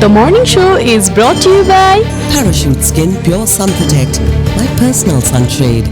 The morning show is brought to you by Parachute Skin Pure Sun Protect, my personal sunshade.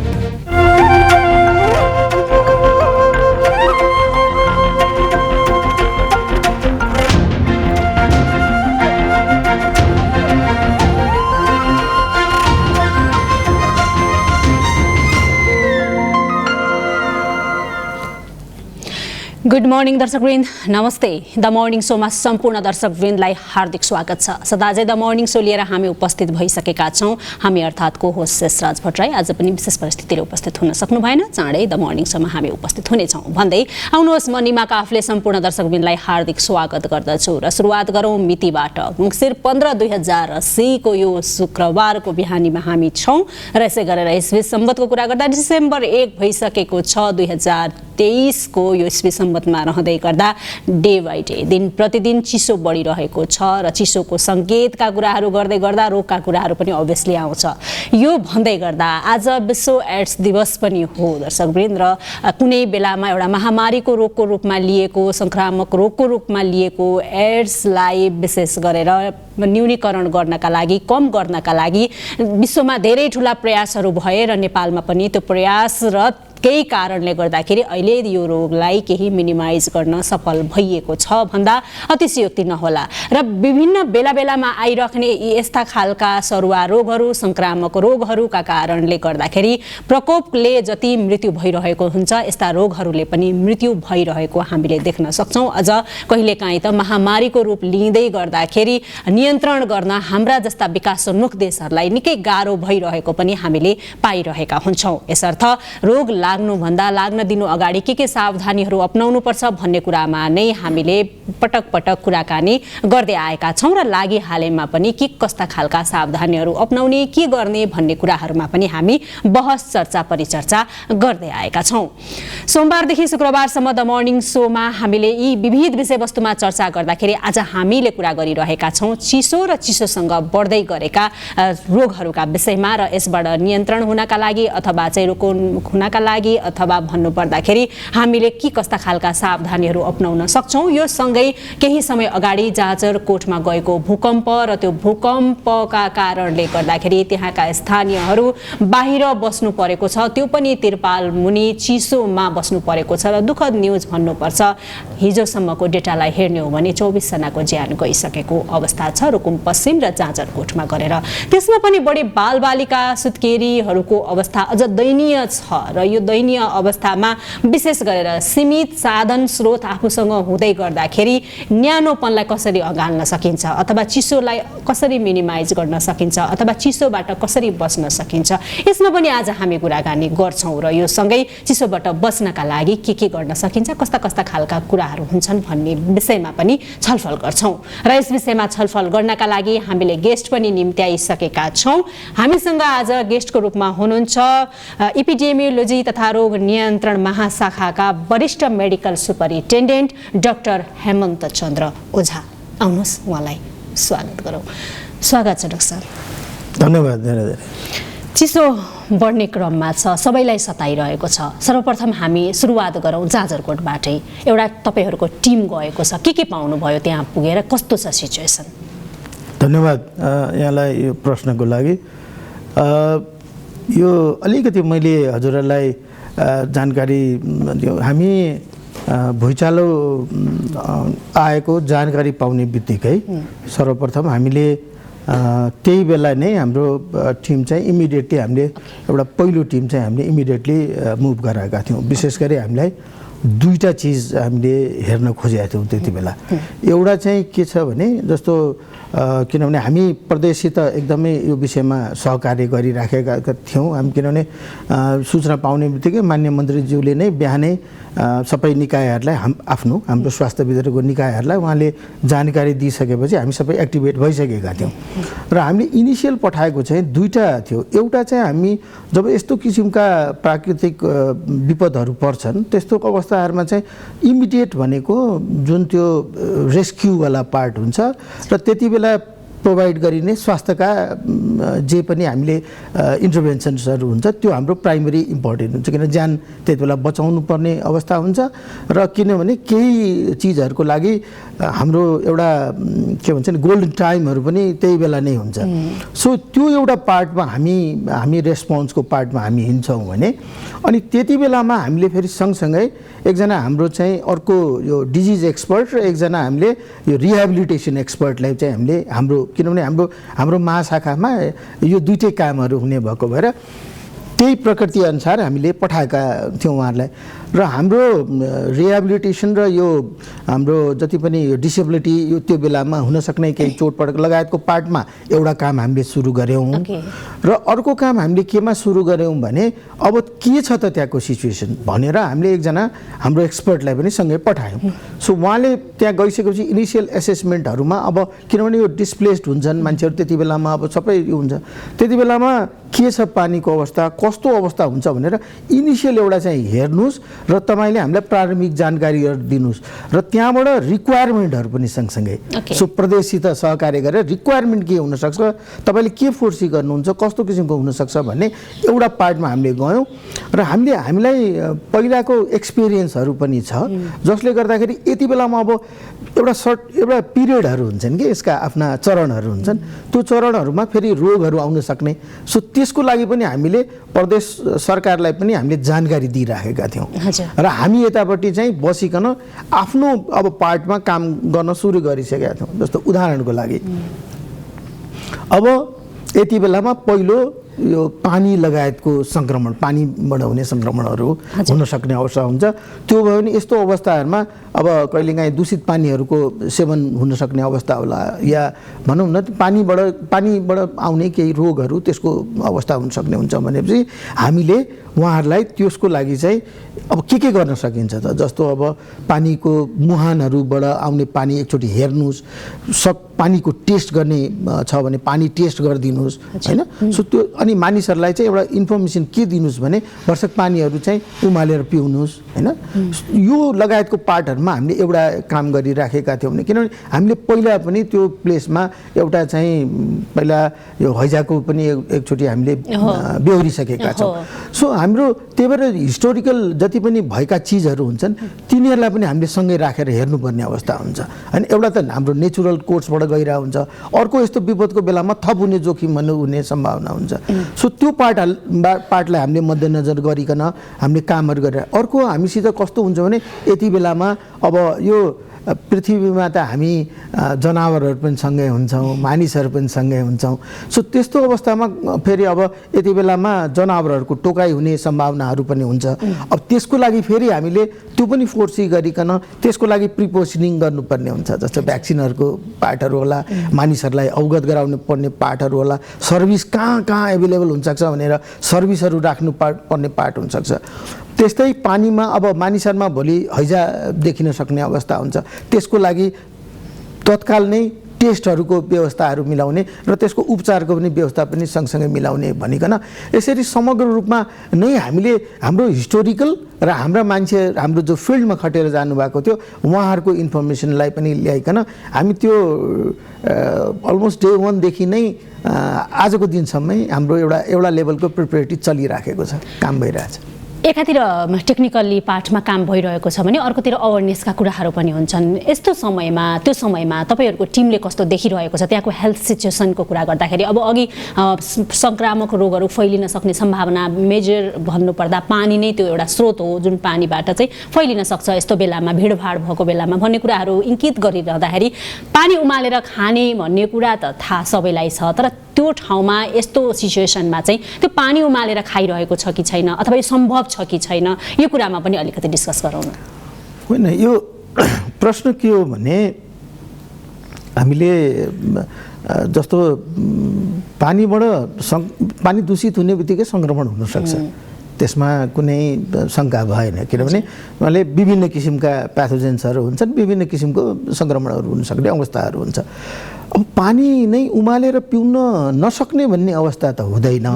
Good morning दर्शकवृन्द, नमस्ते। The morning शोमा सम्पूर्ण दर्शकवृन्दलाई हार्दिक स्वागत छ। सदाझै the morning show लिएर हामी उपस्थित भइसकेका छौँ। हामी अर्थात् को होस्ट शेषराज भट्टराई आज पनि विशेष परिस्थितिले उपस्थित हुन सक्नु भएन। चाँडै द मर्निङ शोमा हामी उपस्थित हुनेछौँ भन्दै आउनुहोस् म निमा काफले सम्पूर्ण दर्शकवृन्दलाई हार्दिक स्वागत गर्दछु र सुरुवात गरौँ मितिबाट। मङ्सिर 15 2080 को यो शुक्रबारको बिहानीमा हामी छौँ र यसै गरेर इस्वी सम्बतको कुरा गर्दा डिसेम्बर 1 भइसकेको छ। 2023 को यो इस्वी सम्बतमा रहँदै गर्दा डे बाई डे दिन प्रतिदिन चिसो बढिरहेको छ र चिसोको सङ्केतका कुराहरू गर्दै गर्दा रोगका कुराहरू पनि अभियसली आउँछ। यो भन्दै गर्दा आज विश्व एड्स दिवस पनि हो दर्शकवृन्द र कुनै बेलामा एउटा महामारीको रोगको रूपमा लिएको संक्रामक रोगको रूपमा लिएको एड्सलाई विशेष गरेर न्यूनीकरण गर्नका लागि कम गर्नका लागि विश्वमा धेरै ठुला प्रयासहरू भए र नेपालमा पनि त्यो प्रयासरत केही कारणले गर्दाखेरि अहिले यो रोगलाई केही मिनिमाइज गर्न सफल भइएको छ भन्दा अतिशयोक्ति नहोला र विभिन्न बेला बेलामा आइरहने यस्ता खालका सरुवा रोगहरू संक्रामक रोगहरूका कारणले गर्दाखेरि प्रकोपले जति मृत्यु भइरहेको हुन्छ यस्ता रोगहरूले पनि मृत्यु भइरहेको हामीले देख्न सक्छौँ। अझ कहिलेकाहीँ त महामारीको रूप लिँदै गर्दाखेरि नियन्त्रण गर्न हाम्रा जस्ता विकासोन्मुख देशहरूलाई निकै गाह्रो भइरहेको पनि हामीले पाइरहेका हुन्छौँ। यसर्थ रोग लाग्नुभन्दा लाग्न दिनु अगाडि के सावधानीहरू अपनाउनुपर्छ भन्ने कुरामा नै हामीले पटक पटक कुराकानी गर्दै आएका छौँ र लागिहालेमा पनि के कस्ता खालका सावधानीहरू अपनाउने के गर्ने भन्ने कुराहरूमा पनि हामी बहस चर्चा परिचर्चा गर्दै आएका छौँ। सोमबारदेखि शुक्रबारसम्म द मर्निङ शोमा हामीले यी विविध विषयवस्तुमा चर्चा गर्दाखेरि आज हामीले कुरा गरिरहेका छौँ चिसो र चिसोसँग बढ्दै गरेका रोगहरूका विषयमा र यसबाट नियन्त्रण हुनका लागि अथवा चाहिँ रोकथाम हुनका लागि अथवा भन्नुपर्दाखेरि हामीले के कस्ता खालका सावधानीहरू अपनाउन सक्छौँ। यो सँगै केही समय अगाडि जाजरकोटमा गएको भूकम्प र त्यो भूकम्पका कारणले गर्दाखेरि त्यहाँका स्थानीयहरू बाहिर बस्नु परेको छ, त्यो पनि तिरपाल मुनि चिसोमा बस्नु परेको छ र दुःखद न्युज भन्नुपर्छ हिजोसम्मको डेटालाई हेर्ने हो भने 24 जनाको ज्यान गइसकेको अवस्था छ रुकुम पश्चिम र जाजरकोटमा गरेर। त्यसमा पनि बढी बालबालिका सुत्केरीहरूको अवस्था अझ दयनीय छ र यो दयनीय अवस्थामा विशेष गरेर सीमित साधन स्रोत आफूसँग हुँदै गर्दाखेरि न्यानोपनलाई कसरी अगाल्न सकिन्छ अथवा चिसोलाई कसरी मिनिमाइज गर्न सकिन्छ अथवा चिसोबाट कसरी बच्न सकिन्छ यसमा पनि आज हामी कुराकानी गर्छौँ र यो सँगै चिसोबाट बच्नका लागि के गर्न सकिन्छ कस्ता कस्ता खालका कुराहरू हुन्छन् भन्ने विषयमा पनि छलफल गर्छौँ र यस विषयमा छलफल गर्नका लागि हामीले गेस्ट पनि निम्त्याइसकेका छौँ। हामीसँग आज गेस्टको रूपमा हुनुहुन्छ एपिडेमियोलोजी तथा रोग नियन्त्रण महाशाखाका वरिष्ठ मेडिकल सुपरिन्टेन्डेन्ट डाक्टर हेमन्त चन्द्र ओझा। आउनुहोस् उहाँलाई स्वागत गरौँ। स्वागत छ डाक्टर साहब। धन्यवाद धेरै धेरै। चिसो बढ्ने क्रममा छ, सबैलाई सताइरहेको छ। सर्वप्रथम हामी सुरुवात गरौँ जाजरकोटबाटै। एउटा तपाईँहरूको टिम गएको छ, के पाउनुभयो त्यहाँ पुगेर, कस्तो छ सिचुएसन? धन्यवाद यहाँलाई यो प्रश्नको लागि। यो अलिकति मैले हजुरहरूलाई जानकारी दियो। हामी भुइँचालो आएको जानकारी पाउने बित्तिकै सर्वप्रथम हामीले त्यही बेला नै हाम्रो टिम चाहिँ इमिडिएटली हामीले एउटा पहिलो टिम चाहिँ हामीले इमिडिएटली मुभ गराएका थियौँ। विशेष गरी हामीलाई दुईटा चिज हामीले हेर्न खोजेका थियौँ त्यति बेला। एउटा चाहिँ के छ भने जस्तो किनभने हामी प्रदेशसित एकदमै यो विषयमा सहकार्य गरिराखेका थियौँ। हामी किनभने सूचना पाउने बित्तिकै माननीय मन्त्रीज्यूले नै बिहानै सबै निकायहरूलाई हाम्रो स्वास्थ्य विभागको निकायहरूलाई उहाँले जानकारी दिइसकेपछि हामी सबै एक्टिभेट भइसकेका थियौँ र हामीले इनिसियल पठाएको चाहिँ दुईटा थियो। एउटा चाहिँ हामी जब यस्तो किसिमका प्राकृतिक विपदहरू पर्छन् त्यस्तो अवस्थाहरूमा चाहिँ इमिडिएट भनेको जुन त्यो रेस्क्युवाला पार्ट हुन्छ र त्यति बेला प्रोभाइड गरिने स्वास्थ्यका जे पनि हामीले इन्टरभेन्सन्सहरू हुन्छ त्यो हाम्रो प्राइमरी इम्पोर्टेन्ट हुन्छ, किन ज्यान त्यति बेला बचाउनु पर्ने अवस्था हुन्छ र किनभने केही चिजहरूको लागि हाम्रो एउटा के भन्छ नि गोल्डन टाइमहरू पनि त्यही बेला नै हुन्छ। सो त्यो एउटा पार्टमा हामी रेस्पोन्सको पार्टमा हामी हिँड्छौँ भने अनि त्यति बेलामा हामीले फेरि सँगसँगै एकजना हाम्रो चाहिँ अर्को यो डिजिज एक्सपर्ट र एकजना हामीले यो रिहेबिलिटेसन एक्सपर्टलाई चाहिँ हामीले किनभने हाम्रो महाशाखामा यो दुईटै कामहरू हुने भएको भएर त्यही प्रकृति अनुसार हामीले पठाएका थियौँ उहाँहरूलाई र हाम्रो रिहेबिलिटेसन र यो हाम्रो जति पनि यो डिसेबिलिटी यो त्यो बेलामा हुनसक्ने केही चोटपटक लगायतको पार्टमा एउटा काम हामीले सुरु गऱ्यौँ र अर्को काम हामीले केमा सुरु गऱ्यौँ भने अब के छ त त्यहाँको सिचुएसन भनेर हामीले एकजना हाम्रो एक्सपर्टलाई पनि सँगै पठायौँ। सो उहाँले त्यहाँ गइसकेपछि इनिसियल एसेसमेन्टहरूमा अब किनभने यो डिस्प्लेस्ड हुन्छन् मान्छेहरू त्यति बेलामा अब सबै यो हुन्छ, त्यति बेलामा के छ पानीको अवस्था कस्तो अवस्था हुन्छ भनेर इनिसियल एउटा चाहिँ हेर्नुहोस् र तपाईँले हामीलाई प्रारम्भिक जानकारीहरू दिनुहोस् र त्यहाँबाट रिक्वायरमेन्टहरू पनि सँगसँगै सो प्रदेशसित सहकार्य गरेर रिक्वायरमेन्ट के हुनसक्छ, तपाईँले के फोर्सी गर्नुहुन्छ, कस्तो किसिमको हुनसक्छ भन्ने एउटा पार्टमा हामीले गयौँ र हामीलाई पहिलाको एक्सपिरियन्सहरू पनि छ जसले गर्दाखेरि यति बेलामा अब एउटा पिरियडहरू हुन्छन् कि यसका आफ्ना चरणहरू हुन्छन्, त्यो चरणहरूमा फेरि रोगहरू आउन सक्ने। सो त्यसको लागि पनि हामीले प्रदेश सरकारलाई पनि हामीले जानकारी दिइराखेका थियौँ र हामी यतापट्टि चाहिँ बसिकन आफ्नो अब पार्टमा काम गर्न सुरु गरिसकेका थियौँ। जस्तो उदाहरणको लागि अब यति बेलामा पहिलो यो पानी लगायतको सङ्क्रमण पानीबाट हुने सङ्क्रमणहरू हुन सक्ने अवस्था हुन्छ, त्यो भयो भने यस्तो अवस्थाहरूमा अब कहिलेकाहीँ दूषित पानीहरूको सेवन हुन सक्ने अवस्था होला या भनौँ न पानीबाट आउने केही रोगहरू त्यसको अवस्था हुन सक्ने हुन्छ भनेपछि हामीले उहाँहरूलाई त्यसको लागि चाहिँ अब के गर्न सकिन्छ त, जस्तो अब पानीको मुहानहरूबाट आउने पानी एकचोटि हेर्नुहोस्, पानीको टेस्ट गर्ने छ भने पानी टेस्ट गरिदिनुहोस् होइन। सो त्यो अनि मानिसहरूलाई चाहिँ एउटा इन्फर्मेसन के दिनुहोस् भने वर्षक पानीहरू चाहिँ उमालेर पिउनुहोस् होइन। यो लगायतको पार्टहरूमा हामीले एउटा काम गरिराखेका थियौँ भने किनभने हामीले पहिला पनि त्यो प्लेसमा एउटा चाहिँ पहिला यो हैजाको पनि एकचोटि हामीले बेहोरिसकेका छौँ। सो हाम्रो त्यही भएर हिस्टोरिकल जति पनि भएका चिजहरू हुन्छन् तिनीहरूलाई पनि हामीले सँगै राखेर हेर्नुपर्ने अवस्था हुन्छ होइन। एउटा त हाम्रो नेचुरल कोर्सबाट गइरहेको हुन्छ, अर्को यस्तो विपदको बेलामा थप हुने जोखिम हुने सम्भावना हुन्छ। सो त्यो पार्टलाई हामीले मध्यनजर गरिकन हामीले कामहरू गरेर अर्को हामीसित कस्तो हुन्छ भने यति बेलामा अब यो पृथ्वीमा त हामी जनावरहरू पनि सँगै हुन्छौँ, मानिसहरू पनि सँगै हुन्छौँ। सो त्यस्तो अवस्थामा फेरि अब यति बेलामा जनावरहरूको टोकाइ हुने सम्भावनाहरू पनि हुन्छ। अब त्यसको लागि फेरि हामीले त्यो पनि फोर्सी गरिकन त्यसको लागि प्रिपोजिसनिङ गर्नुपर्ने हुन्छ, जस्तो भ्याक्सिनहरूको पार्टहरू होला, मानिसहरूलाई अवगत गराउनु पर्ने पार्टहरू होला, सर्भिस कहाँ एभाइलेबल हुनसक्छ भनेर सर्भिसहरू राख्नु पर्ने पार्ट हुनसक्छ। त्यस्तै पानीमा अब मानिसहरूमा भोलि हैजा देखिन सक्ने अवस्था हुन्छ, त्यसको लागि तत्काल नै टेस्टहरूको व्यवस्थाहरू मिलाउने र त्यसको उपचारको पनि व्यवस्था पनि सँगसँगै मिलाउने भनिकन यसरी समग्र रूपमा नै हामीले हाम्रो हिस्टोरिकल र हाम्रो जो फिल्डमा खटेर जानुभएको थियो उहाँहरूको इन्फर्मेसनलाई पनि ल्याइकन हामी त्यो अलमोस्ट डे 1 देखि नै आजको दिनसम्मै हाम्रो एउटा लेभलको प्रिपेरेटिभ चलिराखेको छ, काम भइरहेछ। एकातिर टेक्निकली पार्टमा काम भइरहेको छ भने अर्कोतिर अवेरनेसका कुराहरू पनि हुन्छन्। त्यो समयमा तपाईँहरूको टिमले कस्तो देखिरहेको छ त्यहाँको हेल्थ सिचुएसनको कुरा गर्दाखेरि? अब अघि संक्रामक रोगहरू फैलिन सक्ने सम्भावना मेजर भन्नुपर्दा पानी नै त्यो एउटा स्रोत हो जुन पानीबाट चाहिँ फैलिन सक्छ यस्तो बेलामा, भिडभाड भएको बेलामा भन्ने कुराहरू इङ्कित गरिरहँदाखेरि पानी उमालेर खाने भन्ने कुरा त थाहा सबैलाई छ, तर त्यो ठाउँमा यस्तो सिचुएसनमा चाहिँ त्यो पानी उमालेर खाइरहेको छ कि छैन अथवा यो सम्भव छ कि छैन, यो कुरामा पनि अलिकति डिस्कस गरौँ न। होइन, यो प्रश्न के हो भने हामीले जस्तो पानी दूषित हुने बित्तिकै सङ्क्रमण हुनसक्छ, त्यसमा कुनै शङ्का भएन किनभने उहाँले विभिन्न किसिमका प्याथोजेन्सहरू हुन्छन्, विभिन्न किसिमको सङ्क्रमणहरू हुन सक्ने अवस्थाहरू हुन्छ। अब पानी नै उमालेर पिउन नसक्ने भन्ने अवस्था त हुँदैन।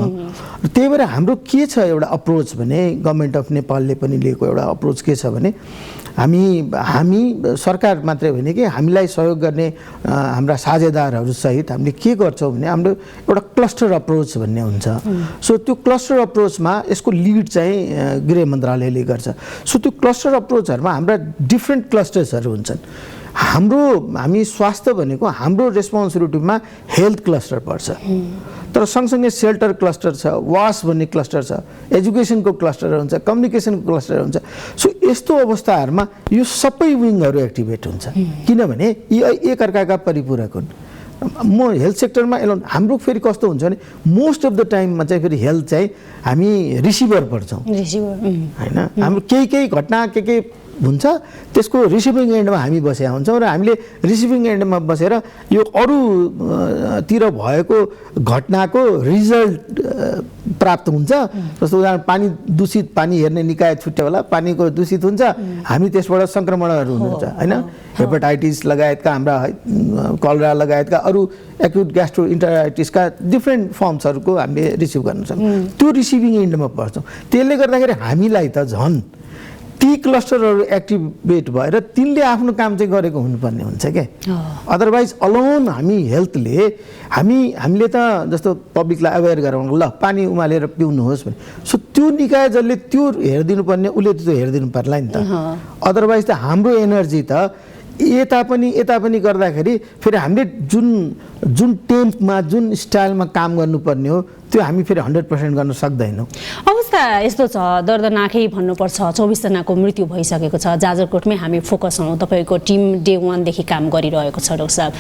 त्यही भएर हाम्रो के छ एउटा अप्रोच भने गभर्मेन्ट अफ नेपालले पनि लिएको एउटा अप्रोच के छ भने हामी सरकार मात्रै होइन कि हामीलाई सहयोग गर्ने हाम्रा साझेदारहरू सहित हामीले के गर्छौँ भने हाम्रो एउटा क्लस्टर अप्रोच भन्ने हुन्छ। सो त्यो क्लस्टर अप्रोचमा यसको लिड चाहिँ गृह मन्त्रालयले गर्छ। सो त्यो क्लस्टर अप्रोचहरूमा हाम्रा डिफ्रेन्ट क्लस्टर्सहरू हुन्छन्। हामी स्वास्थ्य भनेको हाम्रो रेस्पोन्सिबिलिटीमा हेल्थ क्लस्टर पर्छ, तर सँगसँगै सेल्टर क्लस्टर छ, वास भन्ने क्लस्टर छ, एजुकेसनको क्लस्टर हुन्छ, कम्युनिकेसनको क्लस्टर हुन्छ। सो यस्तो अवस्थाहरूमा यो सबै विङहरू एक्टिभेट हुन्छ, किनभने यी एकअर्काका परिपूरक हुन्। म हेल्थ सेक्टरमा एलोन हाम्रो फेरि कस्तो हुन्छ भने मोस्ट अफ द टाइममा चाहिँ फेरि हेल्थ चाहिँ हामी रिसिभर पर्छौँ होइन। हाम्रो केही घटना के हुन्छ त्यसको रिसिभिङ एन्डमा हामी बसेका हुन्छौँ र हामीले रिसिभिङ एन्डमा बसेर यो अरूतिर भएको घटनाको रिजल्ट प्राप्त हुन्छ। जस्तो उदाहरण पानी दूषित पानी हेर्ने निकाय छुट्यो होला, पानीको दूषित हुन्छ, हामी त्यसबाट सङ्क्रमणहरू हुनुहुन्छ होइन। हेपाटाइटिस लगायतका हाम्रा कलरा लगायतका अरू एक्युट ग्यास्ट्रो इन्टराइटिसका डिफ्रेन्ट फर्म्सहरूको हामीले रिसिभ गर्न सक्छौँ। त्यो रिसिभिङ एन्डमा पर्छौँ। त्यसले गर्दाखेरि हामीलाई त झन् ती क्लस्टरहरू एक्टिभेट भएर तिनले आफ्नो काम चाहिँ गरेको हुनुपर्ने हुन्छ क्या। अदरवाइज अलोन हामी हेल्थले हामीले त जस्तो पब्लिकलाई अवेर गराउनु ल पानी उमालेर पिउनुहोस् भने, सो त्यो निकाय जसले त्यो हेरिदिनु पर्ने उसले त्यो हेरिदिनु पर्ला नि त। अदरवाइज त हाम्रो एनर्जी त यता पनि गर्दाखेरि फेरि हामीले जुन टेम्पमा जुन स्टाइलमा काम गर्नुपर्ने हो त्यो हामी फेरि 100% गर्न सक्दैनौँ। अवस्था यस्तो छ, दर्दनाकै भन्नुपर्छ, 24 जनाको मृत्यु भइसकेको छ। जाजरकोटमै हामी फोकस हौँ, तपाईँको टिम डे 1 देखि काम गरिरहेको छ। डाक्टर साहब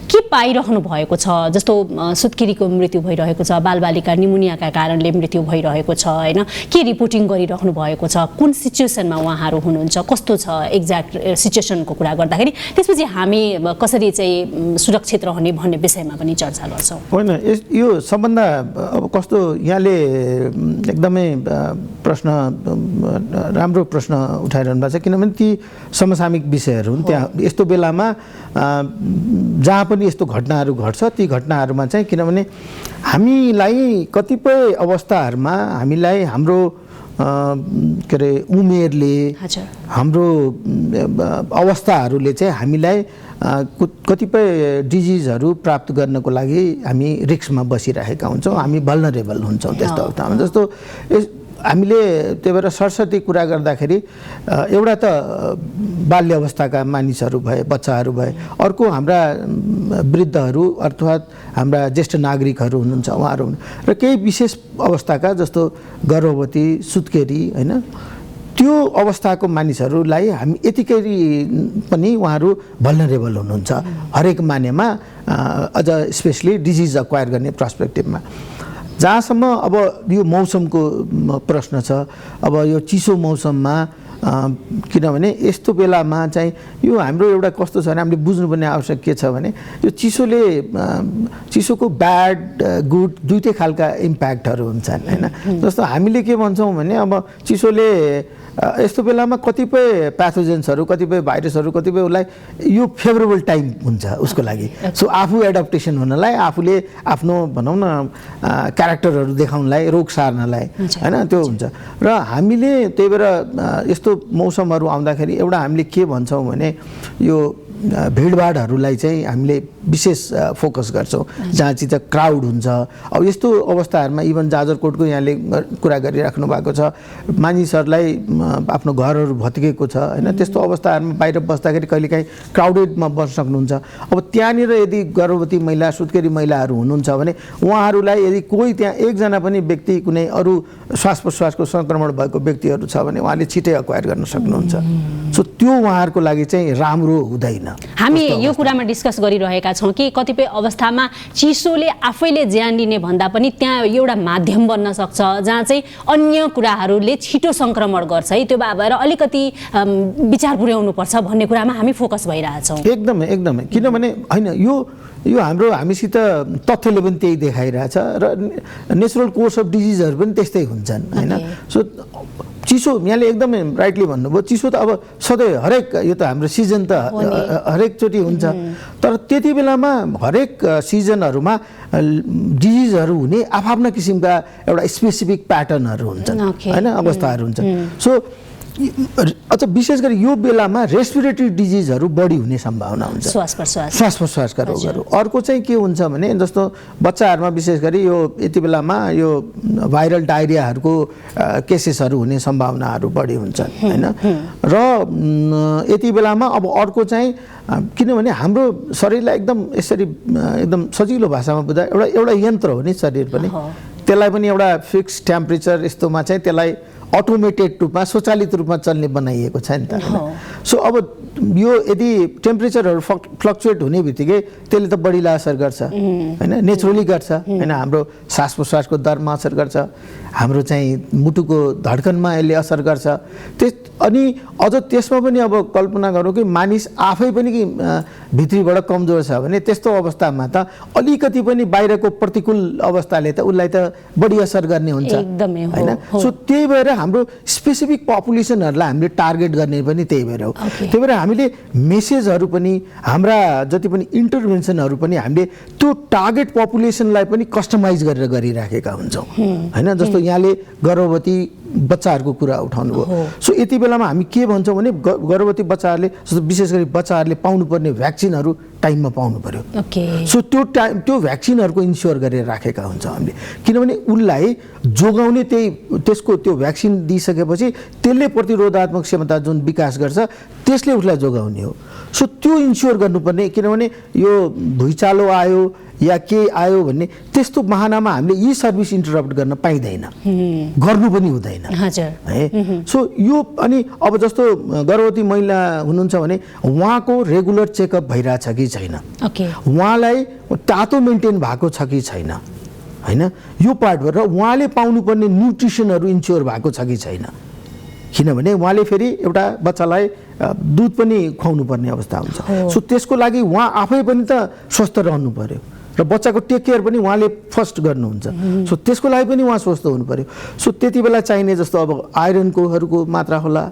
के पाइरहनु भएको छ? जस्तो सुत्केरीको मृत्यु भइरहेको छ, बालबालिका निमोनियाका कारणले मृत्यु भइरहेको छ होइन, के रिपोर्टिङ गरिराख्नु भएको छ? कुन सिचुएसनमा उहाँहरू हुनुहुन्छ? कस्तो छ एक्ज्याक्ट सिचुएसनको कुरा गर्दाखेरि? त्यसपछि हामी कसरी चाहिँ सुरक्षित रहने भन्ने विषयमा पनि चर्चा गर्छौँ। होइन, यो सबभन्दा अब कस्तो यहाँले एकदमै प्रश्न राम्रो प्रश्न उठाइरहनु भएको छ, किनभने ती समसामयिक विषयहरू हुन्। त्यहाँ यस्तो बेलामा जहाँ पनि यस्तो घटनाहरू घट्छ ती घटनाहरूमा चाहिँ किनभने हामीलाई कतिपय अवस्थाहरूमा हामीलाई हाम्रो के अरे उमेरले हाम्रो अवस्थाहरूले चाहिँ हामीलाई कतिपय डिजिजहरू प्राप्त गर्नको लागि हामी रिस्कमा बसिरहेका हुन्छौँ, हामी भल्नरेबल हुन्छौँ त्यस्तो अवस्थामा। जस्तो हामीले त्यही भएर सरस्वती कुरा गर्दाखेरि एउटा त बाल्य अवस्थाका मानिसहरू भए, बच्चाहरू भए, अर्को हाम्रा वृद्धहरू अर्थात् हाम्रा ज्येष्ठ नागरिकहरू हुनुहुन्छ उहाँहरू र केही विशेष अवस्थाका जस्तो गर्भवती, सुत्केरी होइन, त्यो अवस्थाको मानिसहरूलाई हामी यतिकै पनि उहाँहरू भल्नरेबल हुनुहुन्छ हरेक मानेमा, अझ स्पेसली डिजिज अक्वायर गर्ने पर्सपेक्टिभमा। जहाँसम्म अब यो मौसमको प्रश्न छ, अब यो चिसो मौसममा किनभने यस्तो बेलामा चाहिँ यो हाम्रो एउटा कस्तो छ भने हामीले बुझ्नुपर्ने आवश्यक के छ भने यो चिसोको ब्याड गुड दुईटै खालका इम्प्याक्टहरू हुन्छन् होइन। जस्तो हामीले के भन्छौँ भने अब चिसोले यस्तो बेलामा कतिपय प्याथोजेन्सहरू, कतिपय भाइरसहरू, कतिपय उसलाई यो फेभरेबल टाइम हुन्छ उसको लागि। सो आफू एडप्टेसन हुनलाई, आफूले आफ्नो भनौँ न क्यारेक्टरहरू देखाउनलाई, रोग सार्नलाई होइन, त्यो हुन्छ। र हामीले त्यही भएर यस्तो मौसमहरू आउँदाखेरि एउटा हामीले के भन्छौँ भने यो भिडभाडहरूलाई चाहिँ हामीले विशेष फोकस गर्छौँ जहाँ चाहिँ क्राउड हुन्छ। अब यस्तो अवस्थाहरूमा इभन जाजरकोटको यहाँले कुरा गरिराख्नु भएको छ, मानिसहरूलाई आफ्नो घरहरू भत्किएको छ होइन, त्यस्तो अवस्थाहरूमा बाहिर बस्दाखेरि कहिलेकाहीँ क्राउडेडमा बस्न सक्नुहुन्छ। अब त्यहाँनिर यदि गर्भवती महिला, सुत्केरी महिलाहरू हुनुहुन्छ भने उहाँहरूलाई यदि कोही त्यहाँ एकजना पनि व्यक्ति कुनै अरू श्वास प्रश्वासको सङ्क्रमण भएको व्यक्तिहरू छ भने उहाँले छिटै अक्वायर गर्न सक्नुहुन्छ। सो त्यो उहाँहरूको लागि चाहिँ राम्रो हुँदैन। हामी यो कुरामा डिस्कस गरिरहेका छौँ कि कतिपय अवस्थामा चिसोले आफैले ज्यान लिने भन्दा पनि त्यहाँ एउटा माध्यम बन्न सक्छ जहाँ चाहिँ अन्य कुराहरूले छिटो सङ्क्रमण गर्छ है, त्यो भएर अलिकति विचार पुर्याउनुपर्छ भन्ने कुरामा हामी फोकस भइरहेछौँ। एकदमै किनभने होइन यो हामीसित तथ्यले पनि त्यही देखाइरहेछ र नेचुरल कोर्स अफ डिजिजहरू पनि त्यस्तै हुन्छन् होइन। सो चिसो यहाँले एकदमै राइटली भन्नुभयो, चिसो त अब सधैँ हरेक यो त हाम्रो सिजन त हरेकचोटि हुन्छ, तर त्यति बेलामा हरेक सिजनहरूमा डिजिजहरू हुने आफ्ना किसिमका एउटा स्पेसिफिक प्याटर्नहरू हुन्छन् होइन, अवस्थाहरू हुन्छन्। सो अझ विशेष गरी यो बेलामा रेस्पिरेटरी डिजिजहरू बढी हुने सम्भावना हुन्छ, श्वास प्रश्वासका रोगहरू। अर्को चाहिँ के हुन्छ भने जस्तो बच्चाहरूमा विशेष गरी यो यति बेलामा यो भाइरल डायरियाहरूको केसेसहरू हुने सम्भावनाहरू बढी हुन्छन् होइन। र यति बेलामा अब अर्को चाहिँ किनभने हाम्रो शरीरलाई एकदम यसरी एकदम सजिलो भाषामा बुझाए एउटा यन्त्र हो नि शरीर पनि, त्यसलाई पनि एउटा फिक्स टेम्परेचर यस्तोमा चाहिँ त्यसलाई अटोमेटेड रूपमा स्वचालित रूपमा चल्ने बनाइएको छ नि त। सो अब यो यदि टेम्परेचरहरू फ्लक्चुएट हुने बित्तिकै त्यसले त बडीलाई असर गर्छ होइन, नेचुरली गर्छ होइन। हाम्रो सास प्रश्वासको दरमा असर गर्छ, हाम्रो चाहिँ मुटुको धड्कनमा यसले असर गर्छ। अनि अझ त्यसमा पनि अब कल्पना गरौँ कि मानिस आफै पनि कि भित्रीबाट कमजोर छ भने त्यस्तो अवस्थामा त अलिकति पनि बाहिरको प्रतिकूल अवस्थाले त उसलाई त बढी असर गर्ने हुन्छ होइन। सो त्यही भएर हाम्रो स्पेसिफिक पपुलेसनहरूलाई हामीले टार्गेट गर्ने पनि त्यही भएर हो। त्यही भएर हामीले मेसेजहरू पनि हाम्रा जति पनि इन्टरभेन्सनहरू पनि हामीले त्यो टार्गेट पपुलेसनलाई पनि कस्टमाइज गरेर गरिराखेका हुन्छौँ होइन। जस्तो यहाँले गर्भवती बच्चाहरूको कुरा उठाउनु भयो। सो यति बेलामा हामी के भन्छौँ भने गर्भवती बच्चाहरूले विशेष गरी बच्चाहरूले पाउनुपर्ने भ्याक्सिनहरू टाइममा पाउनु पर्यो। सो त्यो भ्याक्सिनहरूको इन्स्योर गरेर राखेका हुन्छौँ हामीले, किनभने उसलाई जोगाउने त्यसको त्यो भ्याक्सिन दिइसकेपछि त्यसले प्रतिरोधात्मक क्षमता जुन विकास गर्छ त्यसले उसलाई जोगाउने हो। सो त्यो इन्स्योर गर्नुपर्ने, किनभने यो भुइँचालो आयो या के आयो भन्ने त्यस्तो बहानामा हामीले यी सर्भिस इन्टरप्ट गर्न पाइँदैन, गर्नु पनि हुँदैन है। सो यो अनि अब जस्तो गर्भवती महिला हुनुहुन्छ भने उहाँको रेगुलर चेकअप भइरहेछ कि छैन, उहाँलाई तातो मेन्टेन भएको छ कि छैन होइन, यो पार्ट भएर उहाँले पाउनुपर्ने न्युट्रिसनहरू इन्स्योर भएको छ कि छैन। किनभने उहाँले फेरि एउटा बच्चालाई दुध पनि खुवाउनु पर्ने अवस्था हुन्छ। सो त्यसको लागि उहाँ आफै पनि त स्वस्थ रहनु पर्यो र बच्चाको टेक केयर पनि उहाँले फर्स्ट गर्नुहुन्छ। सो त्यसको लागि पनि उहाँ स्वस्थ हुनु पर्यो। सो त्यति बेला चाहिने जस्तो अब आइरनकोहरूको मात्रा होला,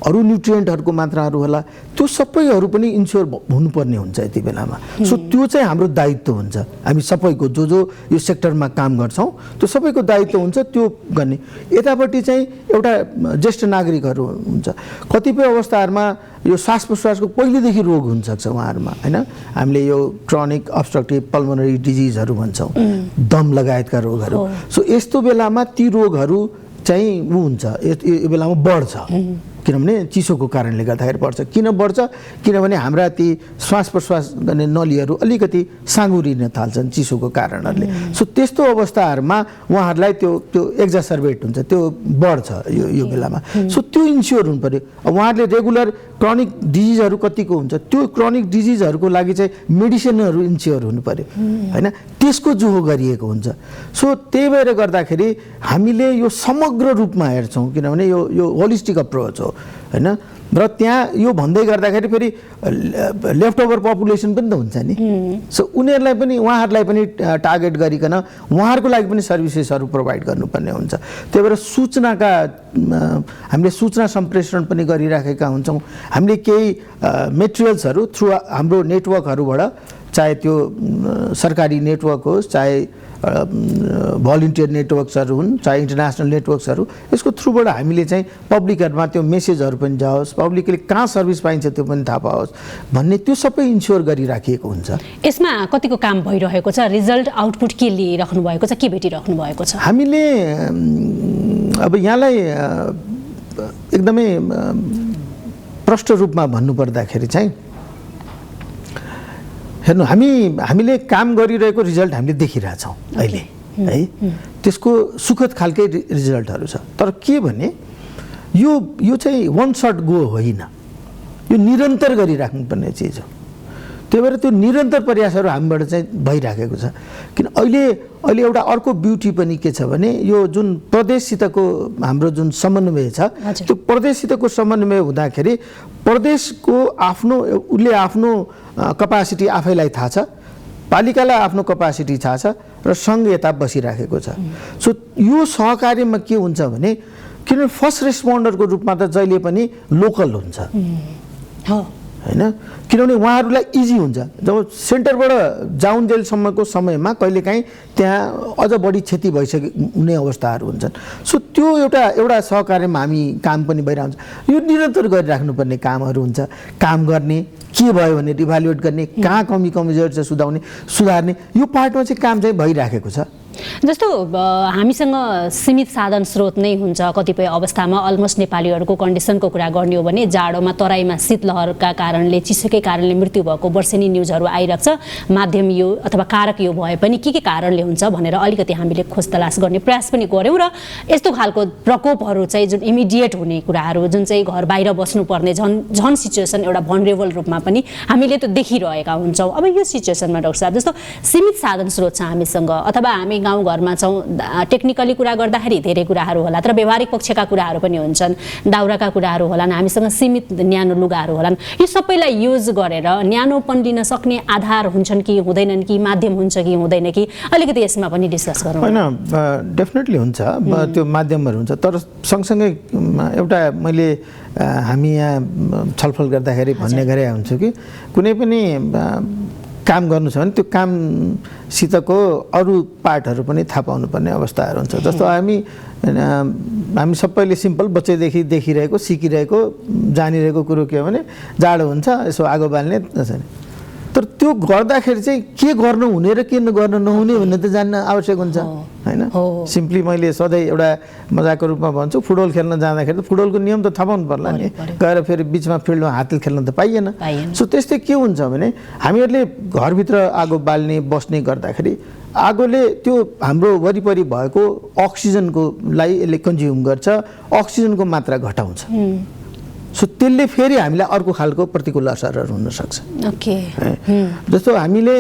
अरू न्युट्रिएन्टहरूको मात्राहरू होला, त्यो सबैहरू पनि इन्स्योर हुनुपर्ने हुन्छ यति बेलामा। सो त्यो चाहिँ हाम्रो दायित्व हुन्छ, हामी सबैको जो यो सेक्टरमा काम गर्छौँ त्यो सबैको दायित्व हुन्छ त्यो गर्ने। यतापट्टि चाहिँ एउटा ज्येष्ठ नागरिकहरू हुन्छ, कतिपय अवस्थाहरूमा यो श्वास प्रश्वासको पहिलेदेखि रोग हुनसक्छ उहाँहरूमा होइन। हामीले यो क्रोनिक अब्स्ट्रक्टिभ पल्मोनरी डिजिजहरू भन्छौँ, दम लगायतका रोगहरू। सो यस्तो बेलामा ती रोगहरू चाहिँ हुन्छ यो बेलामा बढ्छ, किनभने चिसोको कारणले गर्दाखेरि बढ्छ। किन बढ्छ? किनभने हाम्रा ती श्वास प्रश्वास गर्ने नलीहरू अलिकति साँगुरिन थाल्छन् चिसोको कारणहरूले। सो त्यस्तो अवस्थाहरूमा उहाँहरूलाई त्यो एक्जासर्बेट हुन्छ, त्यो बढ्छ यो बेलामा। सो त्यो इन्स्योर हुनु पर्यो। उहाँहरूले रेगुलर क्रोनिक डिजिजहरू कतिको हुन्छ, त्यो क्रोनिक डिजिजहरूको लागि चाहिँ मेडिसिनहरू इन्स्योर हुनु पर्यो होइन, त्यसको जोहो गरिएको हुन्छ। सो त्यही भएर गर्दाखेरि हामीले यो समग्र रूपमा हेर्छौँ, किनभने यो होलिस्टिक अप्रोच हो होइन। र त्यहाँ यो भन्दै गर्दाखेरि फेरि लेफ्ट ओभर पपुलेसन पनि त हुन्छ नि। सो उनीहरूलाई पनि उहाँहरूलाई पनि टार्गेट गरिकन उहाँहरूको लागि पनि सर्भिसेसहरू प्रोभाइड गर्नुपर्ने हुन्छ। त्यही भएर हामीले सूचना सम्प्रेषण पनि गरिराखेका हुन्छौँ। हामीले केही मेटेरियल्सहरू थ्रु हाम्रो नेटवर्कहरूबाट, चाहे त्यो सरकारी नेटवर्क होस्, चाहे भलिन्टियर नेटवर्क्सहरू हुन्, चाहे इन्टरनेसनल नेटवर्क्सहरू, यसको थ्रुबाट हामीले चाहिँ पब्लिकहरूमा त्यो मेसेजहरू पनि जाओस्, पब्लिकले कहाँ सर्भिस पाइन्छ त्यो पनि थाहा पाओस् भन्ने त्यो सबै इन्स्योर गरिराखिएको हुन्छ। यसमा कतिको काम भइरहेको छ, रिजल्ट आउटपुट के लिइराख्नु भएको छ, के भेटिराख्नु भएको छ? हामीले अब यहाँलाई एकदमै प्रष्ट रूपमा भन्नुपर्दाखेरि चाहिँ हेर्नु, हामीले काम गरिरहेको रिजल्ट हामीले देखिरहेछौँ अहिले है, त्यसको सुखद खालकै रिजल्टहरू छ। तर के भने यो चाहिँ वान सर्ट गो होइन, यो निरन्तर गरिराख्नुपर्ने चिज हो। त्यही भएर त्यो निरन्तर प्रयासहरू हामीबाट चाहिँ भइराखेको छ। किन अहिले एउटा अर्को ब्युटी पनि के छ भने यो जुन प्रदेशसितको हाम्रो जुन समन्वय छ, त्यो प्रदेशसितको समन्वय हुँदाखेरि प्रदेशको उसले आफ्नो कपासिटी आफैलाई थाहा छ, पालिकालाई आफ्नो कपासिटी थाहा छ र सङ्घ यता बसिराखेको छ। सो यो सहकार्यमा के हुन्छ भने किनभने फर्स्ट रेस्पोन्डरको रूपमा त जहिले पनि लोकल हुन्छ होइन, किनभने उहाँहरूलाई इजी हुन्छ। जब सेन्टरबाट जाउन्जेलसम्मको समयमा कहिलेकाहीँ त्यहाँ अझ बढी क्षति हुने अवस्थाहरू हुन्छन्। सो त्यो एउटा सहकार्यमा हामी काम पनि भइरहन्छ। यो निरन्तर गरिराख्नुपर्ने कामहरू हुन्छ। काम गर्ने, के भयो भने इभ्यालुएट गर्ने, कहाँ कमजोरी छ सुधार्ने, यो पार्टमा चाहिँ काम चाहिँ भइराखेको छ। जस्तो हामीसँग सीमित साधन स्रोत नै हुन्छ कतिपय अवस्थामा। अलमोस्ट नेपालीहरूको कन्डिसनको कुरा गर्ने हो भने जाडोमा तराईमा शीतलहरका कारणले, चिसोकै कारणले मृत्यु भएको वर्षेनी न्युजहरू आइरहेको छ। माध्यम यो अथवा कारक यो भए पनि के कारणले हुन्छ भनेर अलिकति हामीले खोज तलास गर्ने प्रयास पनि गऱ्यौँ। र यस्तो खालको प्रकोपहरू चाहिँ जुन इमिडिएट हुने कुराहरू, जुन चाहिँ घर बाहिर बस्नुपर्ने झन् सिचुएसन एउटा भनरेबल रूपमा पनि हामीले त देखिरहेका हुन्छौँ। अब यो सिचुएसनमा डाक्टर साहब, जस्तो सीमित साधन स्रोत छ हामीसँग, अथवा हामी गाउँघरमा छौँ, टेक्निकली कुरा गर्दाखेरि धेरै कुराहरू होला, तर व्यवहारिक पक्षका कुराहरू पनि हुन्छन्, दाउराका कुराहरू होलान्, हामीसँग सीमित न्यानो लुगाहरू होलान्। यो सबैलाई युज गरेर न्यानोपन लिन सक्ने आधार हुन्छन् कि हुँदैनन्, कि माध्यम हुन्छ कि हुँदैन, कि अलिकति यसमा पनि डिस्कस गरौँ। होइन, डेफिनेटली हुन्छ, त्यो माध्यमहरू हुन्छ। तर सँगसँगै एउटा मैले हामी यहाँ छलफल गर्दाखेरि भन्ने गरेका हुन्छु कि कुनै पनि काम गर्नु छ भने त्यो कामसितको अरू पार्टहरू पनि थाहा पाउनुपर्ने अवस्थाहरू हुन्छ। जस्तो हामी सबैले सिम्पल बच्चैदेखि देखिरहेको, सिकिरहेको, जानिरहेको कुरो के हो भने जाडो हुन्छ, यसो आगो बाल्ने, तर त्यो गर्दाखेरि चाहिँ के गर्नु हुने र के गर्नु नहुने भन्ने त जान्न आवश्यक हुन्छ होइन। सिम्पली मैले सधैँ एउटा मजाको रूपमा भन्छु, फुटबल खेल्न जाँदाखेरि त फुटबलको नियम त थाहा पाउनु पर्ला नि, गएर फेरि बिचमा फिल्डमा हातले खेल्न त पाइएन। सो त्यस्तै के हुन्छ भने हामीहरूले घरभित्र आगो बाल्ने बस्ने गर्दाखेरि आगोले त्यो हाम्रो वरिपरि भएको अक्सिजनकोलाई यसले कन्ज्युम गर्छ, अक्सिजनको मात्रा घटाउँछ। सो त्यसले फेरि हामीलाई अर्को खालको प्रतिकूल असरहरू हुनसक्छ। जस्तो हामीले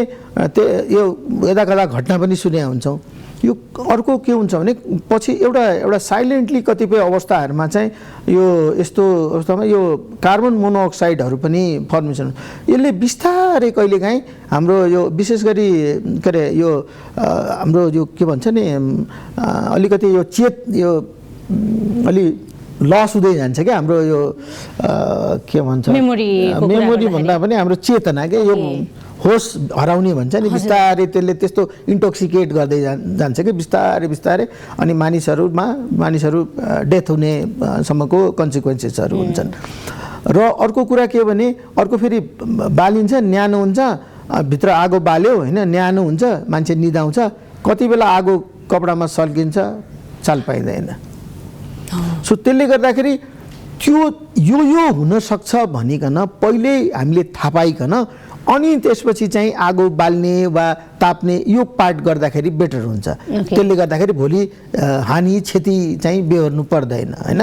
यो यदाकदा घटना पनि सुनेका हुन्छौँ। यो अर्को के हुन्छ भने पछि एउटा साइलेन्टली कतिपय अवस्थाहरूमा चाहिँ यो यस्तो अवस्थामा यो कार्बन मोनोअक्साइडहरू पनि फर्मेसन, यसले बिस्तारै कहिलेकाहीँ हाम्रो यो विशेष गरी के अरे यो हाम्रो यो के भन्छ नि अलिकति यो अलि लस हुँदै जान्छ क्या हाम्रो यो के भन्छ मेमोरी भन्दा पनि हाम्रो चेतना के यो होस हराउने भन्छ नि, बिस्तारै त्यसले त्यस्तो इन्टोक्सिकेट गर्दै जान्छ कि बिस्तारै अनि मानिसहरू डेथ हुने सम्मको कन्सिक्वेन्सेसहरू हुन्छन्। र अर्को कुरा के भने अर्को फेरि बालिन्छ, न्यानो हुन्छ, भित्र आगो बाल्यो होइन, न्यानो हुन्छ, मान्छे निदाउँछ, कति बेला आगो कपडामा सल्किन्छ, चाल पाइँदैन। सो त्यसले गर्दाखेरि त्यो यो हुनसक्छ भनिकन पहिल्यै हामीले थाहा पाइकन अनि त्यसपछि चाहिँ आगो बाल्ने वा ताप्ने यो पार्ट गर्दाखेरि बेटर हुन्छ। त्यसले गर्दाखेरि भोलि हानि क्षति चाहिँ बेहोर्नु पर्दैन होइन।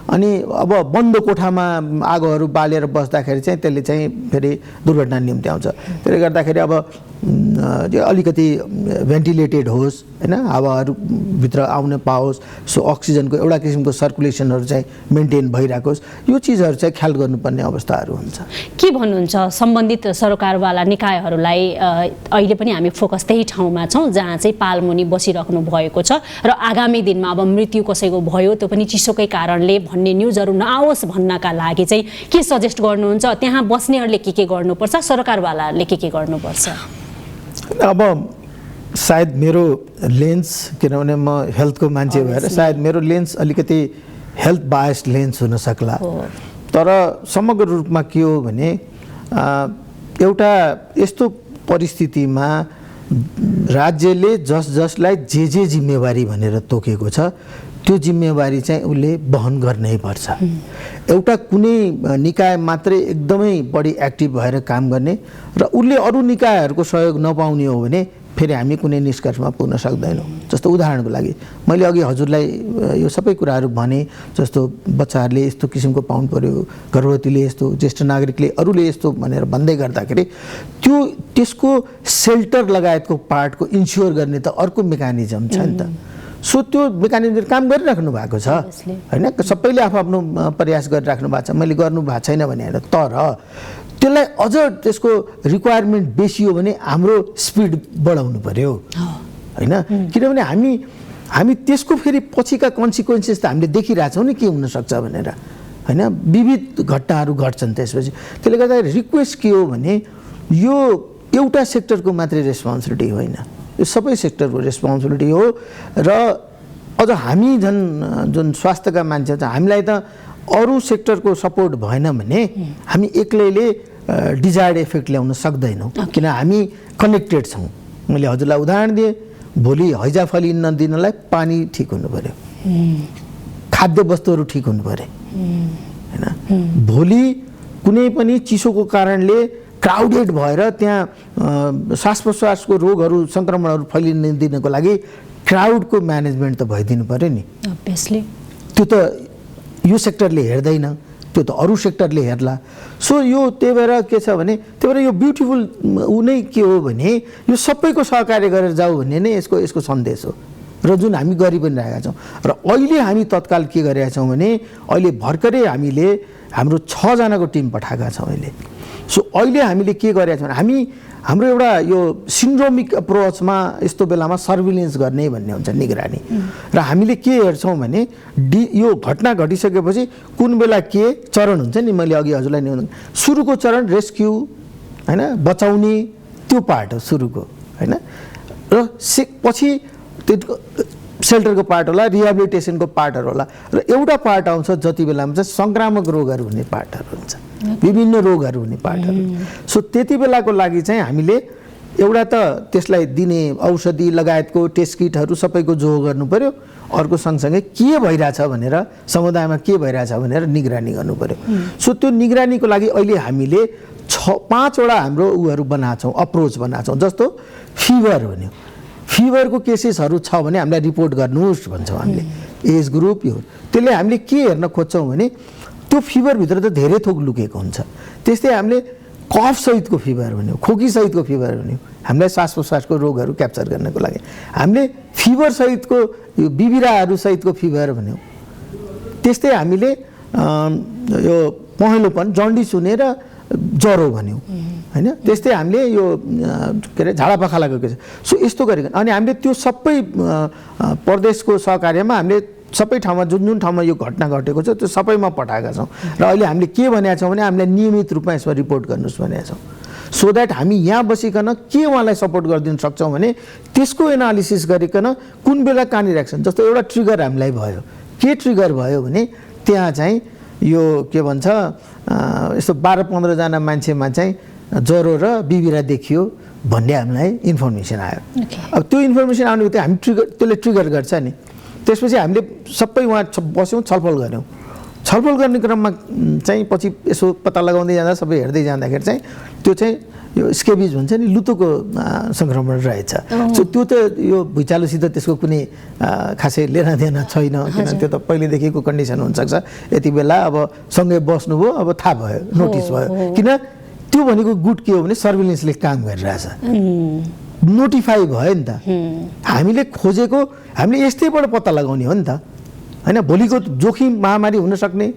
अनि अब बन्द कोठामा आगोहरू बालेर बस्दाखेरि चाहिँ त्यसले चाहिँ फेरि दुर्घटना निम्ति आउँछ। त्यसले गर्दाखेरि अब अलिकति भेन्टिलेटेड होस् होइन, हावाहरू भित्र आउन पाओस्, सो अक्सिजनको एउटा किसिमको सर्कुलेसनहरू चाहिँ मेन्टेन भइरहेको होस्, यो चिजहरू चाहिँ ख्याल गर्नुपर्ने अवस्थाहरू हुन्छ। के भन्नुहुन्छ सम्बन्धित सरकारवाला निकायहरूलाई? अहिले पनि हामी फोकस त्यही ठाउँमा छौँ जहाँ चाहिँ पालमुनि बसिराख्नु भएको छ र आगामी दिनमा अब मृत्यु कसैको भयो त्यो पनि चिसोकै कारणले भन्ने न्युजहरू नआओस् भन्नका लागि चाहिँ के सजेस्ट गर्नुहुन्छ? त्यहाँ बस्नेहरूले के गर्नुपर्छ, सरकारवालाहरूले के गर्नुपर्छ? अब सायद मेरो लेन्स, किनभने म हेल्थको मान्छे भएर सायद मेरो लेन्स अलिकति हेल्थ बायस्ड लेन्स हुन सक्ला, तर समग्र रूपमा के हो भने एउटा यस्तो परिस्थितिमा राज्यले जसलाई जे जिम्मेवारी भनेर तोकेको छ त्यो जिम्मेवारी चाहिँ उसले वहन गर्नै पर्छ। एउटा कुनै निकाय मात्रै एकदमै बढी एक्टिभ भएर काम गर्ने र उसले अरू निकायहरूको सहयोग नपाउने हो भने फेरि हामी कुनै निष्कर्षमा पुग्न सक्दैनौँ। जस्तो उदाहरणको लागि मैले अघि हजुरलाई यो सबै कुराहरू भने, जस्तो बच्चाहरूले यस्तो किसिमको पाउनु पर्यो, गर्भवतीले यस्तो, ज्येष्ठ नागरिकले अरूले यस्तो भनेर भन्दै गर्दाखेरि त्यसको सेल्टर लगायतको पार्टको इन्स्योर गर्ने त अर्को मेकानिजम छ नि त। सो त्यो मेकानिजम काम गरिराख्नु भएको छ होइन, सबैले आफ्नो प्रयास गरिराख्नु भएको छ, मैले गर्नु भएको छैन भने होइन, तर त्यसलाई अझ त्यसको रिक्वायरमेन्ट बेसी हो भने हाम्रो स्पिड बढाउनु पर्यो होइन। किनभने हामी त्यसको फेरि पछिका कन्सिक्वेन्सेस त हामीले देखिरहेछौँ नि के हुनसक्छ भनेर हैन विविध घटनाहरू घट्छन् त्यसपछि। त्यसले गर्दा रिक्वेस्ट के हो भने यो एउटा सेक्टरको मात्रै रेस्पोन्सिबिलिटी होइन, यो सबै सेक्टरको रेस्पोन्सिबिलिटी हो। र अझ हामी जुन स्वास्थ्यका मान्छे छ हामीलाई त अरू सेक्टरको सपोर्ट भएन भने हामी एक्लैले डिजायर्ड इफेक्ट ल्याउन सक्दैनौँ, किन हामी कनेक्टेड छौँ। मैले हजुरलाई उदाहरण दिएँ, भोलि हैजा फलिन दिनलाई पानी ठिक हुनु पर्यो, खाद्य वस्तुहरू ठिक हुनु पर्यो हैन। भोलि कुनै पनि चिसोको कारणले क्राउडेड भएर त्यहाँ श्वास प्रश्वासको रोगहरू सङ्क्रमणहरू फैलिन दिनको लागि क्राउडको म्यानेजमेन्ट त भइदिनु पर्यो नि। अभियसली त्यो त यो सेक्टरले हेर्दैन, त्यो त अरू सेक्टरले हेर्ला। सो यो त्यही भएर के छ भने त्यही भएर यो ब्युटिफुल ऊ नै के हो भने यो सबैको सहकार्य गरेर जाऊ भन्ने नै यसको सन्देश हो, र जुन हामी गरि पनि रहेका छौँ। र अहिले हामी तत्काल के गरिरहेका छौँ भने अहिले भर्खरै हामीले हाम्रो 6 जनाको टिम पठाएका छौँ अहिले। सो अहिले हामीले के गरिरहेका छौँ भने हाम्रो एउटा यो सिन्ड्रोमिक अप्रोचमा यस्तो बेलामा सर्भिलेन्स गर्ने भन्ने हुन्छ, निगरानी। र हामीले के हेर्छौँ भने यो घटना घटिसकेपछि कुन बेला के चरण हुन्छ नि, मैले अघि हजुरलाई नि सुरुको चरण रेस्क्यु हैन, बचाउने त्यो पार्ट हो सुरुको हैन। र पछि त्यो सेल्टरको पार्ट होला, रिहेबिलिटेसनको पार्टहरू होला, र एउटा पार्ट आउँछ जति बेलामा चाहिँ सङ्क्रामक रोगहरू हुने पार्टहरू हुन्छ, विभिन्न रोगहरू हुने पार्टहरू। सो त्यति बेलाको लागि चाहिँ हामीले एउटा त त्यसलाई दिने औषधि लगायतको टेस्ट किटहरू सबैको जोहो गर्नु पर्यो, अर्को सँगसँगै के भइरहेछ भनेर समुदायमा के भइरहेछ भनेर निगरानी गर्नु पर्यो। सो त्यो निगरानीको लागि अहिले हामीले 5वटा हाम्रो उहरू बनाएको छौँ, अप्रोच बनाएको छौँ। जस्तो फिभर भन्यो, फिभरको केसेसहरू छ भने हामीलाई रिपोर्ट गर्नुहोस् भन्छौँ हामीले, एज ग्रुप यो। त्यसले हामीले के हेर्न खोज्छौँ भने त्यो फिभरभित्र त धेरै थोक लुकेको हुन्छ। त्यस्तै हामीले कफ सहितको फिभर भन्यो, खोकी सहितको फिभर भन्यो, हामीलाई श्वास प्रश्वासको रोगहरू क्याप्चर गर्नको लागि हामीले फिभर सहितको यो बिबिराहरू सहितको फिभर भन्यो। त्यस्तै हामीले यो पहेँलोपन जन्डिस हुने र ज्वरो भन्यो हैन। त्यस्तै हामीले यो के अरे झाडापखालाको केस। सो यस्तो गरिकन अनि हामीले त्यो सबै प्रदेशको सहकार्यमा हामीले सबै ठाउँमा जुन ठाउँमा यो घटना घटेको छ त्यो सबैमा पठाएका छौँ। र अहिले हामीले के भनेका छौँ भने हामीलाई नियमित रूपमा यसमा रिपोर्ट गर्नुहोस् भनेका छौँ, सो द्याट हामी यहाँ बसिकन के उहाँलाई सपोर्ट गरिदिन सक्छौँ भने त्यसको एनालिसिस गरिकन कुन बेला कहाँनिर एक्सन। जस्तो एउटा ट्रिगर हामीलाई भयो, के ट्रिगर भयो भने त्यहाँ चाहिँ यो के भन्छ यस्तो 12-15 जना मान्छेमा चाहिँ ज्वरो र बिबिरा देखियो भन्ने हामीलाई इन्फर्मेसन आयो। अब त्यो इन्फर्मेसन आउने बित्तिकै हामी त्यसले ट्रिगर गर्छ नि। त्यसपछि हामीले सबै उहाँ बस्यौँ, छलफल गऱ्यौँ। छलफल गर्ने क्रममा चाहिँ पछि यसो पत्ता लगाउँदै जाँदा सबै हेर्दै जाँदाखेरि चाहिँ त्यो चाहिँ यो स्केबिज भन्छ नि, लुतोको सङ्क्रमण रहेछ। सो त्यो त यो भुइँचालोसित त्यसको कुनै खासै लेनादेना छैन, किन त्यो त पहिलेदेखिको कन्डिसन हुनसक्छ। यति बेला अब सँगै बस्नुभयो, अब थाहा भयो, नोटिस भयो। किन त्यो भनेको गुड के हो भने सर्भिलेन्सले काम गरिरहेछ, नोटिफाई भयो नि त। हामीले खोजेको हामीले यस्तैबाट पत्ता लगाउने हो नि त हैन। भोलिको जोखिम महामारी हुन सक्ने,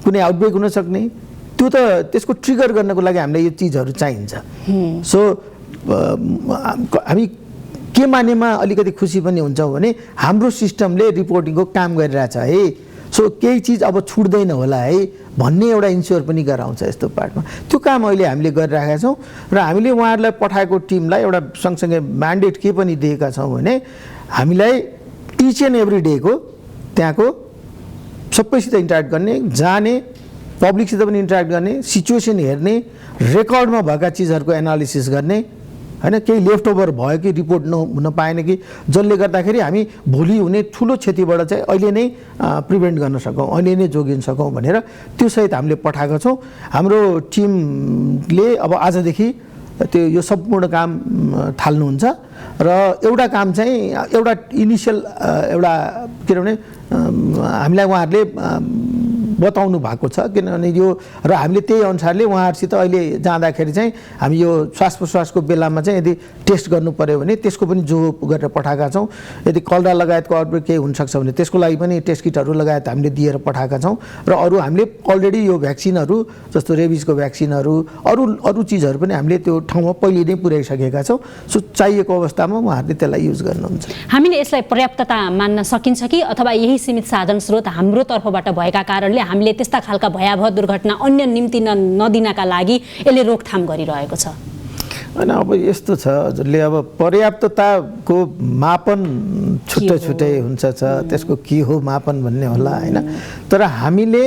कुनै आउटब्रेक हुन सक्ने, त्यो त त्यसको ट्रिगर गर्नको लागि हामीलाई यो चिजहरू चाहिन्छ। सो हामी के मानेमा अलिकति खुसी पनि हुन्छौँ भने हाम्रो सिस्टमले रिपोर्टिङको काम गरिरहेछ है, सो केही चिज अब छुट्दैन होला है भन्ने एउटा इन्स्योर पनि गराउँछ यस्तो पार्टमा। त्यो काम अहिले हामीले गरिरहेका छौँ र हामीले उहाँहरूलाई पठाएको टिमलाई एउटा सँगसँगै म्यान्डेट के पनि दिएका छौँ भने हामीलाई इच एन्ड एभ्री डेको त्यहाँको सबैसित इन्टरेक्ट गर्ने, जाने, पब्लिकसित पनि इन्टरेक्ट गर्ने, सिचुएसन हेर्ने, रेकर्डमा भएका चिजहरूको एनालिसिस गर्ने हैन। केही लेफ्ट ओभर भयो कि रिपोर्ट हुन पाएन कि जसले गर्दाखेरि हामी भोलि हुने ठुलो क्षतिबाट चाहिँ अहिले नै प्रिभेन्ट गर्न सकौँ, अहिले नै जोगिन सकौँ भनेर त्यो सहित हामीले पठाएको छौँ। हाम्रो टिमले अब आजदेखि त्यो यो सम्पूर्ण काम थाल्नुहुन्छ र एउटा काम चाहिँ एउटा इनिसियल एउटा के भने हामीलाई उहाँहरूले बताउनु भएको छ, किनभने यो र हामीले त्यही अनुसारले उहाँहरूसित अहिले जाँदाखेरि चाहिँ हामी यो श्वास प्रश्वासको बेलामा चाहिँ यदि टेस्ट गर्नु पर्यो भने त्यसको पनि जो गरेर पठाएका छौँ। यदि कलरा लगायतको आउटब्रेक केही हुनसक्छ भने त्यसको लागि पनि टेस्ट किटहरू लगायत हामीले दिएर पठाएका छौँ। र अरू हामीले अलरेडी यो भ्याक्सिनहरू जस्तो रेबिजको भ्याक्सिनहरू अरू चिजहरू पनि हामीले त्यो ठाउँमा पहिले नै पुर्याइसकेका छौँ। सो चाहिएको अवस्थामा उहाँहरूले त्यसलाई युज गर्नुहुन्छ। हामीले यसलाई पर्याप्तता मान्न सकिन्छ कि अथवा यही सीमित साधन स्रोत हाम्रो तर्फबाट भएका कारणले हामीले त्यस्ता खालका भयावह दुर्घटना अन्य निम्ति नदिनका लागि यसले रोकथाम गरिरहेको छ? होइन, अब यस्तो छ हजुरले, अब पर्याप्तताको मापन छुट्टै हुन्छ त्यसको के हो मापन भन्ने होला होइन। तर हामीले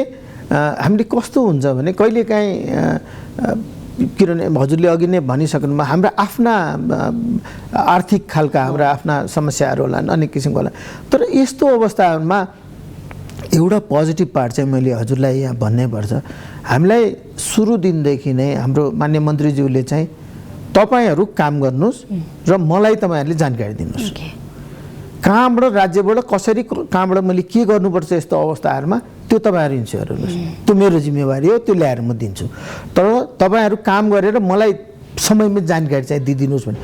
कस्तो हुन्छ भने कहिलेकाहीँ किनभने हजुरले अघि नै भनिसक्नुभयो हाम्रा आफ्ना आर्थिक खालका हाम्रा आफ्ना समस्याहरू होला, अनेक किसिमको होला। तर यस्तो अवस्थामा एउटा पोजिटिभ पार्ट चाहिँ मैले हजुरलाई यहाँ भन्नै पर्छ। हामीलाई सुरु दिनदेखि नै हाम्रो माननीय मन्त्रीज्यूले चाहिँ तपाईहरू काम गर्नुहोस् र मलाई तपाईँहरूले जानकारी दिनुहोस्, कहाँबाट राज्यबाट कसरी कहाँबाट मैले के गर्नुपर्छ यस्तो अवस्थाहरूमा त्यो तपाईँहरू इन्स्योर हुनुहोस्, त्यो मेरो जिम्मेवारी हो, त्यो ल्याएर म दिन्छु। तर तपाईँहरू काम गरेर मलाई समयमा जानकारी चाहिँ दिइदिनुहोस् भने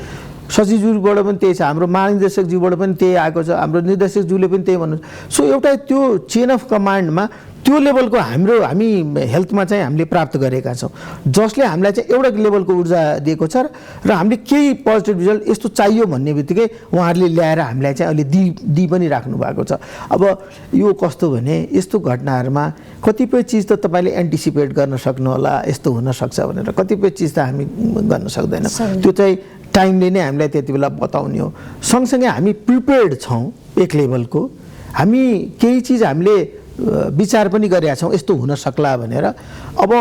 सचिवज्यूबाट पनि त्यही छ, हाम्रो महानिर्देशकज्यूबाट पनि त्यही आएको छ, हाम्रो निर्देशकज्यूले पनि त्यही भन्नुहुन्छ। सो एउटा त्यो चेन अफ कमान्डमा त्यो लेभलको हामी हेल्थमा चाहिँ हामीले प्राप्त गरेका छौँ, जसले हामीलाई चाहिँ एउटा लेभलको ऊर्जा दिएको छ र हामीले केही पोजिटिभ रिजल्ट यस्तो चाहियो भन्ने बित्तिकै उहाँहरूले ल्याएर हामीलाई चाहिँ अहिले दिइ पनि राख्नु भएको छ। अब यो कस्तो भने यस्तो घटनाहरूमा कतिपय चिज त तपाईँले एन्टिसिपेट गर्न सक्नु होला, यस्तो हुनसक्छ भनेर, कतिपय चिज त हामी गर्न सक्दैनौँ, त्यो चाहिँ टाइमले नै हामीलाई त्यति बेला बताउने हो। सँगसँगै हामी प्रिपेयर्ड छौँ एक लेभलको, हामी केही चिज हामीले विचार पनि गरेका छौँ यस्तो हुन सक्ला भनेर। अब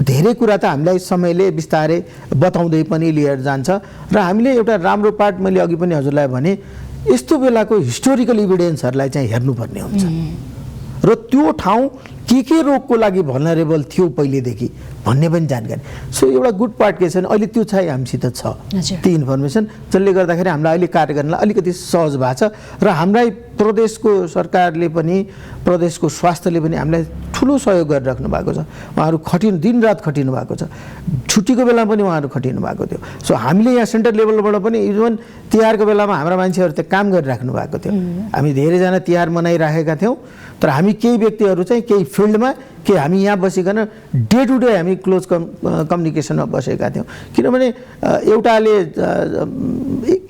धेरै कुरा त हामीलाई समयले बिस्तारै बताउँदै पनि लिएर जान्छ र हामीले एउटा राम्रो पार्ट मैले अघि पनि हजुरलाई भने यस्तो बेलाको हिस्टोरिकल इभिडेन्सहरूलाई चाहिँ हेर्नुपर्ने हुन्छ र त्यो ठाउँ के रोगको लागि भल्नरेबल थियो पहिलेदेखि भन्ने पनि जानकारी। सो एउटा गुड पार्ट के छ भने अहिले त्यो चाहिँ हामीसित छ ती इन्फर्मेसन, जसले गर्दाखेरि हामीलाई अहिले कार्य गर्नलाई अलिकति सहज भएको छ र हामीलाई प्रदेशको सरकारले पनि प्रदेशको स्वास्थ्यले पनि हामीलाई ठुलो सहयोग गरिराख्नु भएको छ। उहाँहरू दिनरात खटिनु भएको छ, छुट्टीको बेलामा पनि उहाँहरू खटिनु भएको थियो। सो हामीले यहाँ सेन्टर लेभलबाट पनि इभन तिहारको बेलामा हाम्रा मान्छेहरू त्यहाँ काम गरिराख्नु भएको थियो। हामी धेरैजना तिहार मनाइराखेका थियौँ, तर हामी केही व्यक्तिहरू चाहिँ केही फिल्डमा कि हामी यहाँ बसिकन डे टु डे हामी क्लोज कम्युनिकेसनमा बसेका थियौँ। किनभने एउटाले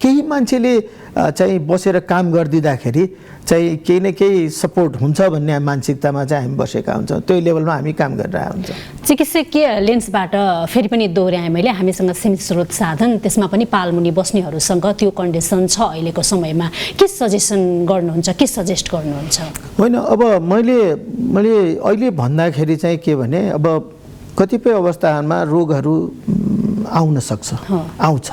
केही मान्छेले चाहिँ बसेर काम गरिदिँदाखेरि चाहिँ केही न केही सपोर्ट हुन्छ भन्ने मानसिकतामा चाहिँ हामी बसेका हुन्छौँ, त्यो लेभलमा हामी काम गरिरहेको हुन्छ। चिकित्सकीय लेन्सबाट फेरि पनि दोहोऱ्याएँ मैले, हामीसँग सीमित स्रोत साधन, त्यसमा पनि पालमुनि बस्नेहरूसँग त्यो कन्डिसन छ अहिलेको समयमा, के सजेसन गर्नुहुन्छ, के सजेस्ट गर्नुहुन्छ? होइन, अब मैले अहिले भन्दाखेरि चाहिँ के भने अब कतिपय अवस्थामा रोगहरू आउन सक्छ, आउँछ।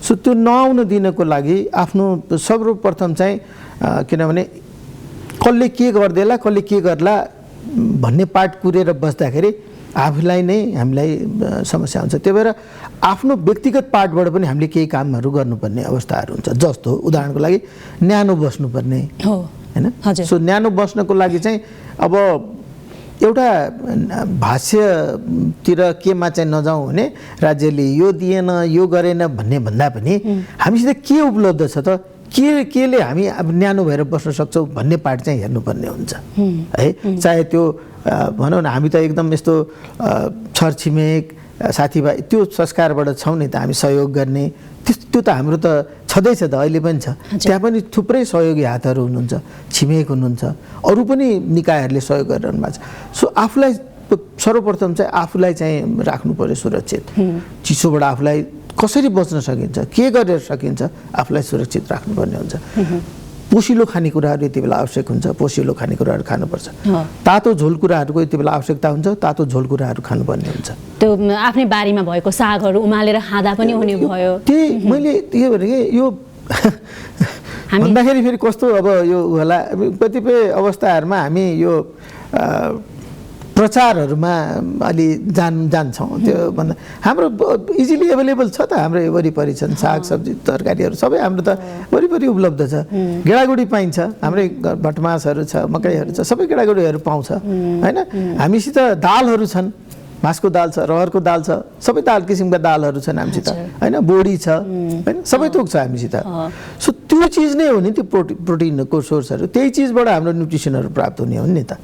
सो त्यो नआउन दिनको लागि आफ्नो सर्वप्रथम चाहिँ किनभने कसले के गरिदेला कसले के गर्ला भन्ने पार्ट कुरेर बस्दाखेरि आफूलाई नै हामीलाई समस्या हुन्छ। त्यही भएर आफ्नो व्यक्तिगत पार्टबाट पनि हामीले केही कामहरू गर्नुपर्ने अवस्थाहरू हुन्छ। जस्तो उदाहरणको लागि न्यानो बस्नुपर्ने होइन। सो न्यानो बस्नको लागि चाहिँ अब एउटा भाष्यतिर केमा चाहिँ नजाउँ भने राज्यले यो दिएन यो गरेन भन्ने भन्दा पनि हामीसित के उपलब्ध छ त, केले हामी अब न्यानो भएर बस्न सक्छौँ भन्ने पार्ट चाहिँ हेर्नुपर्ने हुन्छ है। चाहे त्यो भनौँ न हामी त एकदम यस्तो छरछिमेक साथीभाइ त्यो संस्कारबाट छौँ नि त, हामी सहयोग गर्ने त्यो त हाम्रो त छँदैछ त, अहिले पनि छ। त्यहाँ पनि थुप्रै सहयोगी हातहरू हुनुहुन्छ, छिमेक हुनुहुन्छ, अरू पनि निकायहरूले सहयोग गरिरहनु भएको छ। सो आफूलाई सर्वप्रथम चाहिँ आफूलाई चाहिँ राख्नु पर्यो सुरक्षित, चिसोबाट आफूलाई कसरी बच्न सकिन्छ, के गरेर सकिन्छ, आफूलाई सुरक्षित राख्नुपर्ने हुन्छ। पोसिलो खानेकुराहरू यति बेला आवश्यक हुन्छ, पोसिलो खानेकुराहरू खानुपर्छ। तातो झोलकुराहरूको यति बेला आवश्यकता हुन्छ, तातो झोलकुराहरू खानुपर्ने हुन्छ। त्यो आफ्नै बारीमा भएको सागहरू उमालेर खाँदा पनि हुने भयो। त्यही मैले के भने यो भन्दाखेरि फेरि कस्तो अब यो होला कतिपय अवस्थाहरूमा हामी यो प्रचारहरूमा अलि जान्छौँ। त्यो भन्दा हाम्रो इजिली एभाइलेबल छ त, हाम्रो वरिपरि छन् सागसब्जी तरकारीहरू सबै हाम्रो त वरिपरि उपलब्ध छ। गेडागुडी पाइन्छ, हाम्रै भटमासहरू छ, मकैहरू छ, सबै गेडागुडीहरू पाउँछ होइन। हामीसित दालहरू छन्, मासको दाल छ, रहरको दाल छ, सबै दाल किसिमका दालहरू छन् हामीसित होइन, बोडी छ होइन, सबै थोक छ हामीसित। सो त्यो चिज नै हो नि, त्यो प्रोटिनको सोर्सहरू, त्यही चिजबाट हाम्रो न्युट्रिसनहरू प्राप्त हुने हो नि त।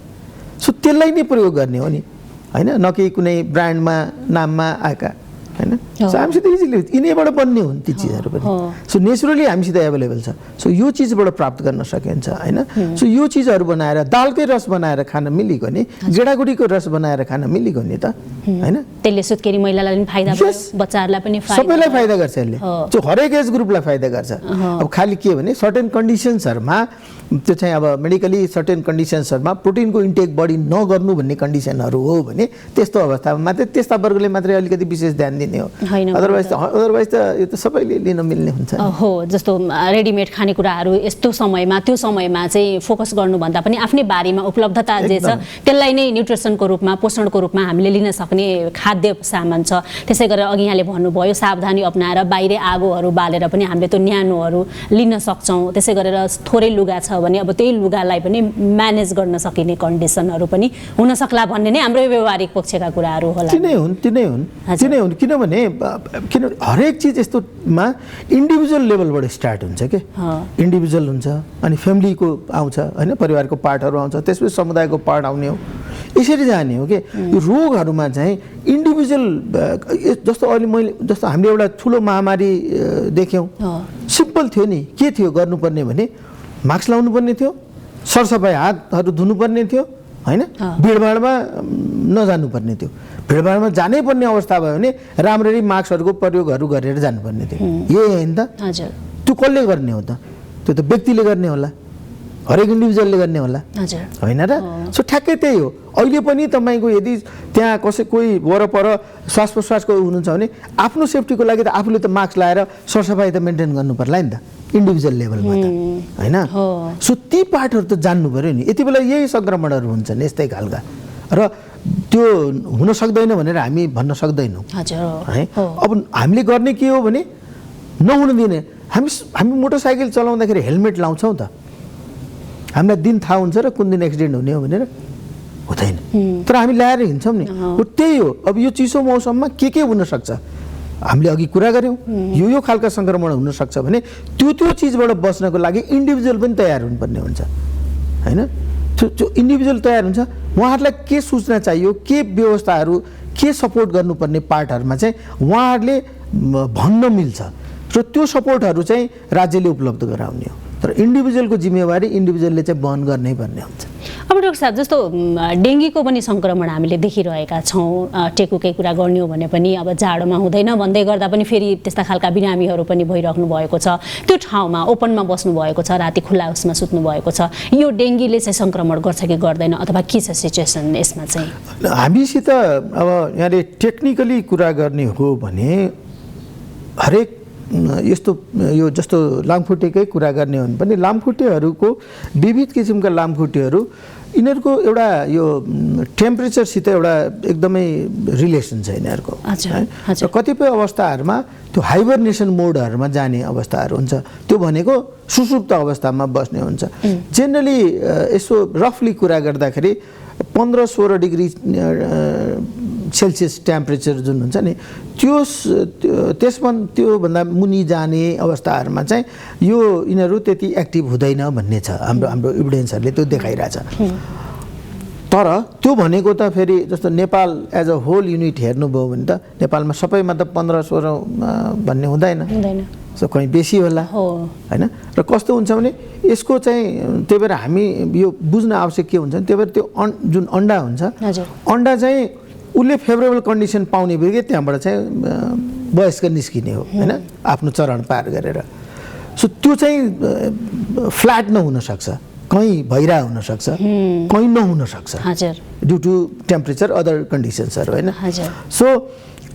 सो त्यसलाई नै प्रयोग गर्ने हो नि होइन, न कि कुनै ब्रान्डमा नाममा आएका होइन। सो हामीसित इजिली यिनीबाट बन्ने हुन् ती चिजहरू पनि सो नेचुरली हामीसित एभाइलेबल छ सो यो चिजबाट प्राप्त गर्न सकिन्छ होइन सो यो चिजहरू बनाएर दालकै रस बनाएर खान मिलेको नि गेडागुडीको रस बनाएर खान मिलेको नि त होइन त्यसले सुत्केरी महिलालाई पनि फाइदा भयो बच्चाहरूलाई पनि फाइदा सबैलाई फाइदा गर्छ यसले त्यो हरेक एज ग्रुपलाई फाइदा गर्छ अब खालि के भने सर्टेन कन्डिसन्सहरूमा त्यो चाहिँ अब मेडिकली सर्टेन कन्डिसन्सहरूमा प्रोटिनको इन्टेक बढी नगर्नु भन्ने कन्डिसनहरू हो भने त्यस्तो अवस्थामा मात्रै त्यस्ता वर्गले मात्रै अलिकति विशेष ध्यान दिने हो अदरवाइज त यो त सबैले लिन मिल्ने हुन्छ हो जस्तो रेडिमेड खानेकुराहरू यस्तो समयमा त्यो समयमा चाहिँ फोकस गर्नुभन्दा पनि आफ्नै बारीमा उपलब्धता जे छ त्यसलाई नै न्युट्रिसनको रूपमा पोषणको रूपमा हामीले लिन सक्ने खाद्य सामान छ त्यसै गरेर अघि यहाँले भन्नुभयो सावधानी अपनाएर बाहिर आगोहरू बालेर पनि हामीले त्यो न्यानोहरू लिन सक्छौँ त्यसै गरेर थोरै लुगा छ भने अब त्यही लुगालाई पनि म्यानेज गर्न सकिने कन्डिसनहरू पनि हुन सक्ला भन्ने नै हाम्रो व्यवहारिक पक्षका कुराहरू होला तिनै हुन् किनभने हरेक चिज यस्तोमा इन्डिभिजुअल लेभलबाट स्टार्ट हुन्छ के इन्डिभिजुअल हुन्छ अनि फ्यामिलीको आउँछ होइन परिवारको पार्टहरू आउँछ त्यसपछि समुदायको पार्ट आउने हो यसरी जाने हो कि यो रोगहरूमा चाहिँ इन्डिभिजुअल जस्तो अहिले जस्तो हामीले एउटा ठुलो महामारी देख्यौँ सिम्पल थियो नि के थियो गर्नुपर्ने भने मास्क लाउनु पर्ने थियो सरसफाइ हातहरू धुनुपर्ने थियो होइन भिडभाडमा नजानुपर्ने थियो भिडभाडमा जानै पर्ने अवस्था भयो भने राम्ररी मास्कहरूको प्रयोगहरू गरेर जानुपर्ने थियो यही होइन त त्यो कसले गर्ने हो त त्यो त व्यक्तिले गर्ने होला हरेक इन्डिभिजुअलले गर्ने होला होइन र सो ठ्याक्कै त्यही हो अहिले पनि तपाईँको यदि त्यहाँ कोही वरपर श्वास प्रश्वासको हुनुहुन्छ भने आफ्नो सेफ्टीको लागि त आफूले त मास्क लाएर सरसफाइ त मेन्टेन गर्नु पर्ला नि त इन्डिभिजुअल लेभलमा त होइन सो ती पार्टहरू त जान्नु पऱ्यो नि यति बेला यही सङ्क्रमणहरू हुन्छन् यस्तै खालका र त्यो हुन सक्दैन भनेर हामी भन्न सक्दैनौँ है अब हामीले गर्ने के हो भने नहुन दिने हामी मोटरसाइकल चलाउँदाखेरि हेलमेट लाउँछौँ त हामीलाई दिन थाहा हुन्छ र कुन दिन एक्सिडेन्ट हुने हो भनेर हुँदैन तर हामी ल्याएर हिँड्छौँ नि त्यही हो अब यो चिसो मौसममा के हुनसक्छ हामीले अघि कुरा गऱ्यौँ यो खालका सङ्क्रमण हुनसक्छ भने त्यो चिजबाट बच्नको लागि इन्डिभिजुअल पनि तयार हुनुपर्ने हुन्छ होइन त्यो इन्डिभिजुअल तयार हुन्छ उहाँहरूलाई के सूचना चाहियो के व्यवस्थाहरू के सपोर्ट गर्नुपर्ने पार्टहरूमा चाहिँ उहाँहरूले भन्न मिल्छ र त्यो सपोर्टहरू चाहिँ राज्यले उपलब्ध गराउने हो तर इन्डिभिजुअलको जिम्मेवारी इन्डिभिजुअलले चाहिँ वहन गर्नै पर्ने हुन्छ अब डाक्टर साहब जस्तो डेङ्गीको पनि सङ्क्रमण हामीले देखिरहेका छौँ टेकुकै कुरा गर्ने हो भने पनि अब जाडोमा हुँदैन भन्दै गर्दा पनि फेरि त्यस्ता खालका बिरामीहरू पनि भइराख्नु भएको छ त्यो ठाउँमा ओपनमा बस्नु भएको छ राति खुल्ला उसमा सुत्नु भएको छ यो डेङ्गीले चाहिँ सङ्क्रमण गर्छ कि गर्दैन अथवा के छ सिचुएसन यसमा चाहिँ हामीसित अब यहाँले टेक्निकली कुरा गर्ने हो भने हरेक यस्तो यो जस्तो लामखुट्टेकै कुरा गर्ने हो भने पनि लामखुट्टेहरूको विविध किसिमका लामखुट्टेहरू यिनीहरूको एउटा यो टेम्परेचरसित एउटा एकदमै रिलेसन छ यिनीहरूको र कतिपय अवस्थाहरूमा त्यो हाइबरनेसन मोडहरूमा जाने अवस्थाहरू हुन्छ त्यो भनेको सुसुप्त अवस्थामा बस्ने हुन्छ जेनरली यसो रफली कुरा गर्दाखेरि 15-16 डिग्री सेल्सियस टेम्परेचर जुन हुन्छ नि त्योभन्दा मुनि जाने अवस्थाहरूमा चाहिँ यो यिनीहरू त्यति एक्टिभ हुँदैन भन्ने छ हाम्रो इभिडेन्सहरूले त्यो देखाइरहेछ तर त्यो भनेको त फेरि जस्तो Nepal as a whole unit हेर्नुभयो भने त नेपालमा सबैमा त 15-16 भन्ने हुँदैन सो कहीँ बेसी होला होइन र कस्तो हुन्छ भने यसको चाहिँ त्यही भएर हामी यो बुझ्न आवश्यक के हुन्छ भने त्यही भएर त्यो जुन अन्डा हुन्छ अन्डा चाहिँ उसले फेभरेबल कन्डिसन पाउने बित्तिकै त्यहाँबाट चाहिँ वयस्क निस्किने हो होइन आफ्नो चरण पार गरेर सो त्यो चाहिँ फ्ल्याट नहुन सक्छ कहीँ भइरह हुनसक्छ कहीँ नहुन सक्छ ड्यु टु टेम्परेचर अदर कन्डिसन्सहरू होइन सो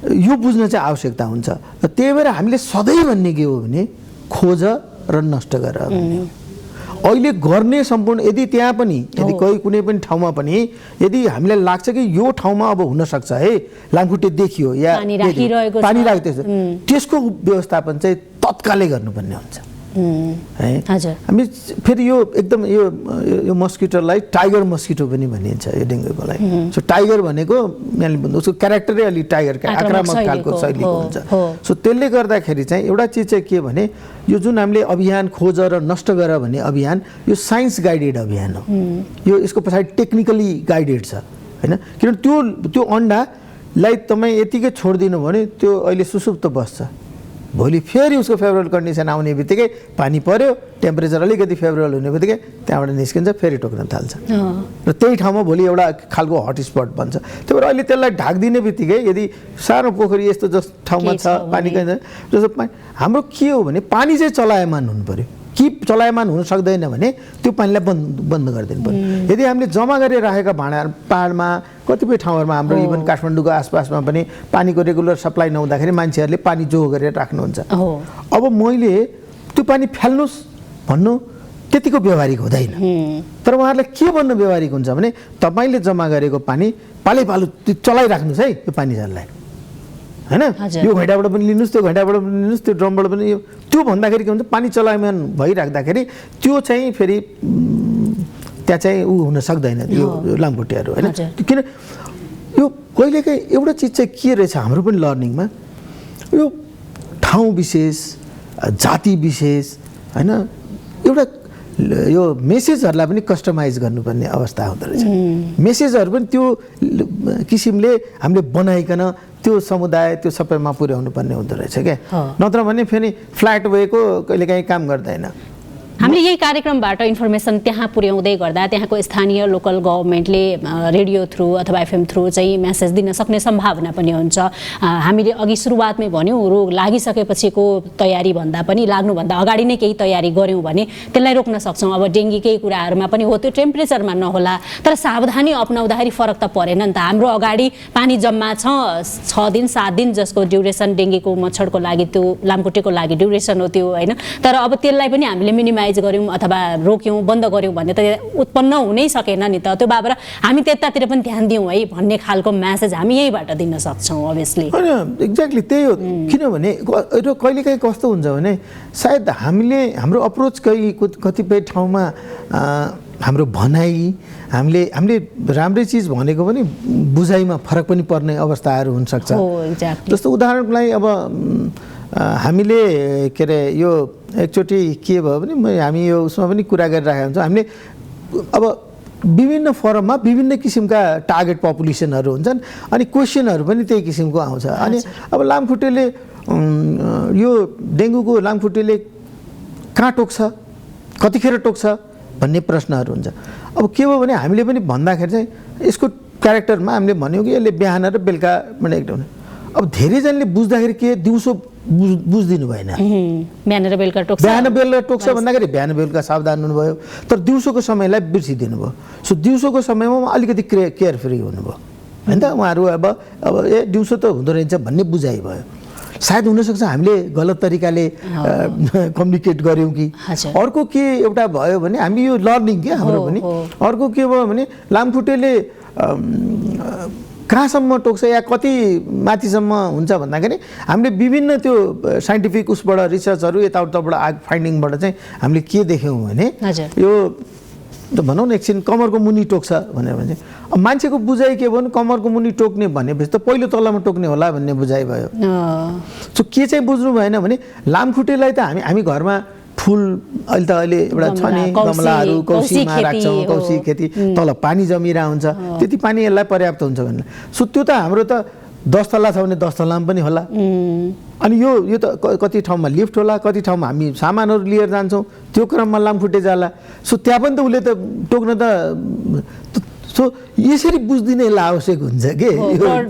यो बुझ्न चाहिँ आवश्यकता हुन्छ र त्यही भएर हामीले सधैँ भन्ने के हो भने खोज र नष्ट गर भन्ने हो अहिले गर्ने सम्पूर्ण यदि त्यहाँ पनि यदि कुनै पनि ठाउँमा पनि यदि हामीलाई लाग्छ कि यो ठाउँमा अब हुनसक्छ है लामखुट्टे देखियो या पानी राखिदिएछ त्यसको व्यवस्थापन चाहिँ तत्कालै गर्नुपर्ने हुन्छ है हामी फेरि यो एकदम यो मस्किटोलाई टाइगर मस्किटो पनि भनिन्छ यो डेङ्गुकोलाई सो टाइगर भनेको यहाँले भन्दा उसको क्यारेक्टरै अलिक टाइगरका आक्रामक खालको शैलीको हुन्छ सो त्यसले गर्दाखेरि चाहिँ एउटा चिज चाहिँ के भने यो जुन हामीले अभियान खोज र नष्ट गर भन्ने अभियान यो साइन्स गाइडेड अभियान हो यो यसको पछाडि टेक्निकली गाइडेड छ होइन किनभने त्यो अन्डा लाई तपाईँ यतिकै छोडिदिनु भने त्यो अहिले सुसुप्त बस्छ, भोलि फेरि उसको फेभरेबल कन्डिसन आउने बित्तिकै पानी पर्यो, टेम्परेचर अलिकति फेभरेबल हुने बित्तिकै त्यहाँबाट निस्किन्छ, फेरि टोक्न थाल्छ र त्यही ठाउँमा भोलि एउटा खालको हटस्पट बन्छ। त्यही भएर अहिले त्यसलाई ढाकिदिने बित्तिकै यदि सानो पोखरी यस्तो जस ठाउँमा छ पानी जस्तो हाम्रो के हो भने पानी चाहिँ चलायमान हुनु पऱ्यो, कि चलायमान हुन सक्दैन भने त्यो पानीलाई बन्द गरिदिनु पर्यो। यदि हामीले जम्मा गरेर राखेका भाँडाहरू पाहाडमा कतिपय ठाउँहरूमा हाम्रो इभन काठमाडौँको आसपासमा पनि पानीको रेगुलर सप्लाई नहुँदाखेरि मान्छेहरूले पानी जोहो गरेर राख्नुहुन्छ। अब मैले त्यो पानी फ्याल्नुहोस् भन्नु त्यतिको व्यवहारिक हुँदैन, तर उहाँहरूलाई के भन्नु व्यवहारिक हुन्छ भने तपाईँले जम्मा गरेको पानी पालैपालो चलाइराख्नुहोस् है यो पानीहरूलाई, हैन? यो घैँटाबाट पनि लिनुहोस्, त्यो घैँटाबाट पनि लिनुहोस्, त्यो ड्रमबाट पनि। त्यो भन्दाखेरि के हुन्छ, पानी चलायमान भइराख्दाखेरि त्यो चाहिँ फेरि त्यहाँ चाहिँ ऊ हुन सक्दैन यो लामखुट्टेहरू, होइन? किन यो कहिलेकाहीँ एउटा चिज चाहिँ के रहेछ हाम्रो पनि लर्निङमा, यो ठाउँ विशेष, जाति विशेष, होइन, एउटा यो मेसेजहरूलाई पनि कस्टमाइज गर्नुपर्ने अवस्था हुँदो रहेछ। मेसेजहरू पनि त्यो किसिमले हामीले बनाइकन त्यो समुदाय त्यो सबैमा पुर्याउनु पर्ने हुँदो रहेछ क्या, नत्र भने फेरि फ्ल्याट वेको कहिलेकाहीँ काम गर्दैन। हामीले यही कार्यक्रमबाट इन्फर्मेसन त्यहाँ पुर्याउँदै गर्दा त्यहाँको स्थानीय लोकल गभर्मेन्टले रेडियो थ्रु अथवा एफएम थ्रु चाहिँ मेसेज दिन सक्ने सम्भावना पनि हुन्छ। हामीले अघि सुरुवातमै भन्यौँ, रोग लागिसकेपछिको तयारी भन्दा पनि लाग्नुभन्दा अगाडि नै केही तयारी गऱ्यौँ भने त्यसलाई रोक्न सक्छौँ। अब डेङ्गीकै कुराहरूमा पनि हो, त्यो टेम्परेचरमा नहोला, तर सावधानी अपनाउँदाखेरि फरक त परेन नि त। हाम्रो अगाडि पानी जम्मा छ 6 दिन 7 दिन जसको ड्युरेसन डेङ्गीको मच्छरको लागि, त्यो लामखुट्टेको लागि ड्युरेसन हो त्यो, होइन? तर अब त्यसलाई पनि हामीले मिनिमाइज गऱ्यौँ अथवा रोक्यौँ, बन्द गऱ्यौँ भने त उत्पन्न हुनै सकेन नि त। त्यो भएर हामी त्यतातिर पनि ध्यान दिउँ है भन्ने खालको म्यासेज हामी यहीबाट दिन सक्छौँ अभियसली। होइन, एक्ज्याक्टली त्यही हो। किनभने कहिलेकाहीँ कस्तो हुन्छ भने सायद हाम्रो अप्रोच कतिपय ठाउँमा हाम्रो भनाइ हामीले राम्रै चिज भनेको पनि बुझाइमा फरक पनि पर्ने अवस्थाहरू हुनसक्छ। जस्तो उदाहरणको लागि अब हामीले के अरे यो एकचोटि के भयो भने हामी यो उसमा पनि कुरा गरिरहेका हुन्छौँ। हामीले अब विभिन्न फोरममा विभिन्न किसिमका टार्गेट पपुलेसनहरू हुन्छन् अनि क्वेसनहरू पनि त्यही किसिमको आउँछ। अनि अब लामखुट्टेले यो डेङ्गुको लामखुट्टेले कहाँ टोक्छ, कतिखेर टोक्छ भन्ने प्रश्नहरू हुन्छ। अब के भयो भने हामीले पनि भन्दाखेरि चाहिँ यसको क्यारेक्टरमा हामीले भन्यौँ कि यसले बिहान र बेलुका भने एकदम। अब धेरैजनाले बुझ्दाखेरि के दिउँसो बुझिदिनु भएन, बिहान र बेलुका टोक्छ, बिहान बेलुका टोक्छ भन्दाखेरि बिहान बेलुका सावधान हुनुभयो, तर दिउँसोको समयलाई बिर्सिदिनु भयो। सो दिउँसोको समयमा अलिकति केयर फ्री हुनुभयो, होइन त? उहाँहरू अब दिउँसो त हुँदो रहेछ भन्ने बुझाइ भयो। सायद हुनसक्छ हामीले गलत तरिकाले कम्युनिकेट गऱ्यौँ कि। अर्को के एउटा भयो भने हामी यो लर्निङ क्या हाम्रो पनि। अर्को के भयो भने लामखुट्टेले कहाँसम्म टोक्छ या कति माथिसम्म हुन्छ भन्दाखेरि हामीले विभिन्न त्यो साइन्टिफिक उसबाट रिसर्चहरू यताउताबाट फाइन्डिङबाट चाहिँ हामीले के देख्यौँ भने यो भनौँ न एकछिन कमरको मुनि टोक्छ भनेर भने अब मान्छेको बुझाइ के भयो भने कमरको मुनि टोक्ने भनेपछि त पहिलो तल्लामा टोक्ने होला भन्ने बुझाइ भयो। सो के चाहिँ बुझ्नु भएन भने लामखुट्टेलाई त हामी घरमा फुल अहिले एउटा छ नि गमलाहरू कौसीमा राख्छौँ, कौसी खेती तल पानी जमिरहेको हुन्छ, त्यति पानी यसलाई पर्याप्त हुन्छ भनेर। सो त्यो त हाम्रो त 10 तल्ला छ भने 10 तल्लामा पनि होला। अनि यो त कति ठाउँमा लिफ्ट होला, कति ठाउँमा हामी सामानहरू लिएर जान्छौँ, त्यो क्रममा लामखुट्टे जाला। सो त्यहाँ पनि त उसले त टोक्न त सो यसरी बुझ्दिने आवश्यक हुन्छ कि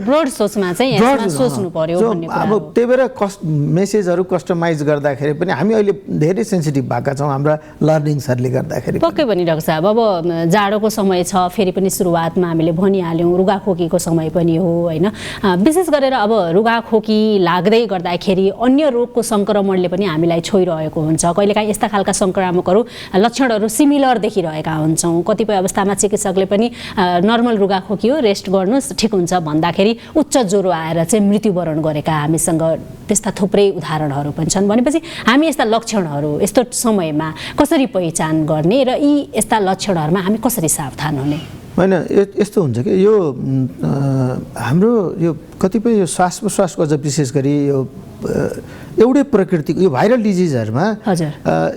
ब्रोड सोचमा चाहिँ यसमा सोच्नु पर्यो भन्ने कुरा हो। अब त्यही भएर मेसेजहरू कस्टमाइज गर्दाखेरि पनि हामी अहिले धेरै सेन्सिटिभ भएका छौँ हाम्रा लर्निङ्सहरूले गर्दाखेरि। पक्कै पनि डाक्टर साहब, अब जाडोको समय छ, फेरि पनि सुरुवातमा हामीले भनिहाल्यौँ रुगाखोकीको समय पनि हो, होइन? विशेष गरेर अब रुगाखोकी लाग्दै गर्दाखेरि अन्य रोगको सङ्क्रमणले पनि हामीलाई छोइरहेको हुन्छ। कहिलेकाहीँ यस्ता खालका सङ्क्रामकहरू लक्षणहरू सिमिलर देखिरहेका हुन्छौँ। कतिपय अवस्थामा चिकित्सकले पनि नर्मल रुगाखोकी हो, रेस्ट गर्नुहोस् ठिक हुन्छ भन्दाखेरि उच्च ज्वरो आएर चाहिँ मृत्युवरण गरेका हामीसँग त्यस्ता थुप्रै उदाहरणहरू पनि छन्। भनेपछि हामी यस्ता लक्षणहरू यस्तो समयमा कसरी पहिचान गर्ने र यी यस्ता लक्षणहरूमा हामी कसरी सावधान हुने? होइन, यस्तो हुन्छ कि यो हाम्रो यो कतिपय यो श्वास प्रश्वासको अझ विशेष गरी यो एउटै प्रकृतिको यो भाइरल डिजिजहरूमा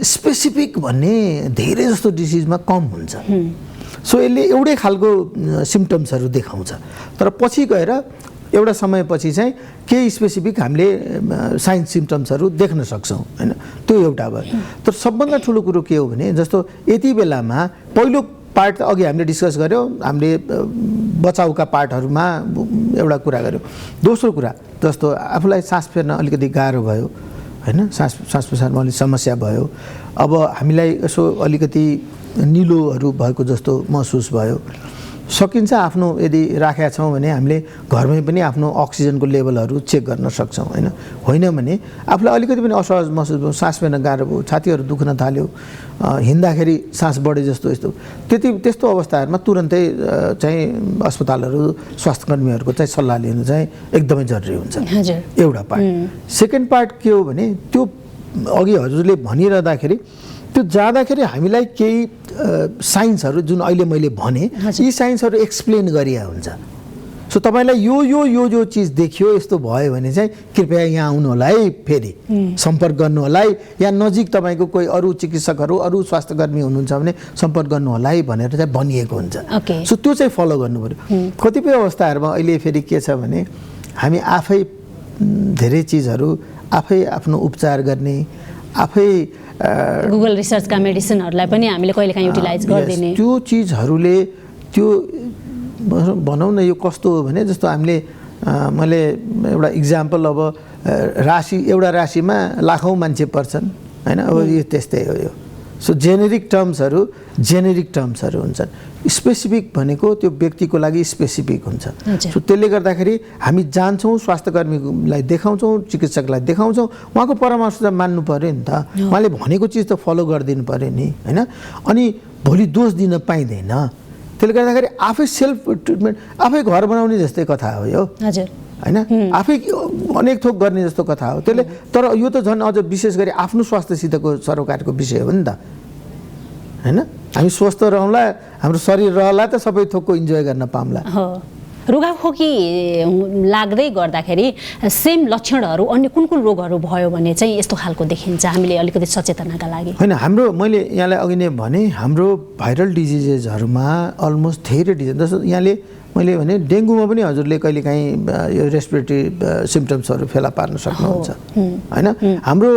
स्पेसिफिक भन्ने धेरै जस्तो डिजिजमा कम हुन्छ। सो यसले एउटै खालको सिम्टम्सहरू देखाउँछ, तर पछि गएर एउटा समयपछि चाहिँ केही स्पेसिफिक हामीले साइन्स सिम्पटम्सहरू देख्न सक्छौँ होइन, त्यो एउटा भयो। तर सबभन्दा ठुलो कुरो के हो भने जस्तो यति बेलामा पहिलो पार्ट अघि हामीले डिस्कस गऱ्यौँ, हामीले बचाउका पार्टहरूमा एउटा कुरा गऱ्यौँ। दोस्रो कुरा जस्तो आफूलाई सास फेर्न अलिकति गाह्रो भयो होइन, सास प्रसारमा अलिक समस्या भयो, अब हामीलाई यसो अलिकति निलोहरू भएको जस्तो महसुस भयो, सकिन्छ आफ्नो यदि राखेका छौँ भने हामीले घरमै पनि आफ्नो अक्सिजनको लेभलहरू चेक गर्न सक्छौँ होइन। होइन भने आफूलाई अलिकति पनि असहज महसुस भयो, सास फेर्न गाह्रो भयो, छातीहरू दुख्न थाल्यो, हिँड्दाखेरि सास बढे जस्तो यस्तो त्यस्तो अवस्थाहरूमा तुरन्तै चाहिँ अस्पतालहरू स्वास्थ्यकर्मीहरूको चाहिँ सल्लाह लिनु चाहिँ एकदमै जरुरी हुन्छ। एउटा पार्ट। सेकेन्ड पार्ट के हो भने त्यो अघि हजुरले भनिरहँदाखेरि त्यो जाँदाखेरि हामीलाई केही साइन्सहरू जुन अहिले मैले भने यी साइन्सहरू एक्सप्लेन गरिया हुन्छ। सो तपाईँलाई यो चिज देखियो यस्तो भयो भने चाहिँ कृपया यहाँ आउनु होला है, फेरि सम्पर्क गर्नु होला है, या नजिक तपाईँको कोही अरू चिकित्सकहरू अरू स्वास्थ्यकर्मी हुनुहुन्छ भने सम्पर्क गर्नु होला है भनेर चाहिँ भनिएको हुन्छ। सो त्यो चाहिँ फलो गर्नु पऱ्यो। कतिपय अवस्थाहरूमा अहिले फेरि के छ भने हामी आफै धेरै चिजहरू आफै आफ्नो उपचार गर्ने, आफै गुगल रिसर्चका मेडिसिनहरूलाई पनि हामीले कहिलेकाहीँ युटिलाइज गरिदिने, त्यो चिजहरूले त्यो भनौँ न यो कस्तो हो भने जस्तो हामीले मैले एउटा इक्जाम्पल अब एउटा राशिमा लाखौँ मान्छे पर्छन् होइन, अब यो त्यस्तै हो यो। सो जेनेरिक टर्म्सहरू हुन्छन्, स्पेसिफिक भनेको त्यो व्यक्तिको लागि स्पेसिफिक हुन्छ। सो त्यसले गर्दाखेरि हामी जान्छौँ स्वास्थ्यकर्मीलाई देखाउँछौँ, चिकित्सकलाई देखाउँछौँ, उहाँको परामर्श त मान्नु पऱ्यो नि त, उहाँले भनेको चिज त फलो गरिदिनु पऱ्यो नि होइन। अनि भोलि दोष दिन पाइँदैन। त्यसले गर्दाखेरि आफै सेल्फ ट्रिटमेन्ट आफै घर बनाउने जस्तै कथा हो यो होइन, आफै अनेक थोक गर्ने जस्तो कथा हो। त्यसले तर यो त झन् अझ विशेष गरी आफ्नो स्वास्थ्यसितको सरोकारको विषय हो नि त होइन। हामी स्वस्थ रहौँला, हाम्रो शरीर रहला त सबै थोकको इन्जोय गर्न पाउँला। रुगाखोकी लाग्दै गर्दाखेरि सेम लक्षणहरू अन्य कुन रोगहरू भयो भने चाहिँ यस्तो खालको देखिन्छ, हामीले अलिकति सचेतनाका लागि? होइन, हाम्रो मैले यहाँलाई अघि नै भने हाम्रो भाइरल डिजिजेसहरूमा अलमोस्ट धेरै डिजिज जस्तो यहाँले मैले भने डेङ्गुमा पनि हजुरले कहिलेकाहीँ यो रेस्पिरेटरी सिम्पटम्सहरू फेला पार्न सक्नुहुन्छ होइन। हाम्रो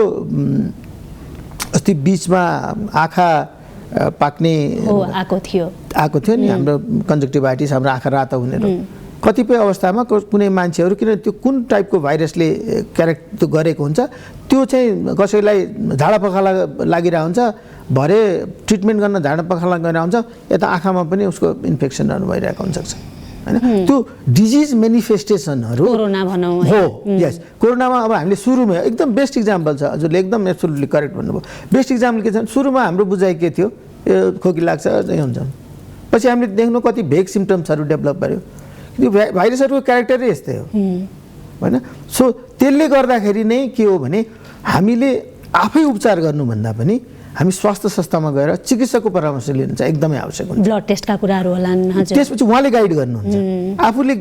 अस्ति बिचमा आँखा पाक्ने आएको थियो नि, हाम्रो कन्जक्टिभाइटिस, हाम्रो आँखा रातो हुने कतिपय अवस्थामा कुनै मान्छेहरू किन त्यो कुन टाइपको भाइरसले क्यारेक्ट गरेको हुन्छ, त्यो चाहिँ कसैलाई झाडा पखाला लागिरहेको हुन्छ, भरे ट्रिटमेन्ट गर्न झाडा पखाला गरिरहेको हुन्छ, यता आँखामा पनि उसको इन्फेक्सनहरू भइरहेको हुनसक्छ होइन। त्यो डिजिज मेनिफेस्टेसनहरू कोरोना भनौँ हो। यस, कोरोनामा अब हामीले सुरुमा एकदम बेस्ट इक्जाम्पल छ, हजुरले एकदम एब्सोल्युटली करेक्ट भन्नुभयो। बेस्ट इक्जाम्पल के छ, सुरुमा हाम्रो बुझाइ के थियो, यो खोकी लाग्छ हुन्छ, पछि हामीले देख्नु कति भेग सिम्पटम्सहरू डेभलप भयो। त्यो भाइरसहरूको क्यारेक्टरै यस्तै हो होइन। सो त्यसले गर्दाखेरि नै के हो भने हामीले आफै उपचार गर्नुभन्दा पनि हामी स्वास्थ्य संस्थामा गएर चिकित्सकको परामर्श लिनु चाहिँ एकदमै आवश्यक हुन्छ। ब्लड टेस्टका कुराहरू होलान्, त्यसपछि उहाँले गाइड गर्नुहुन्छ, आफूले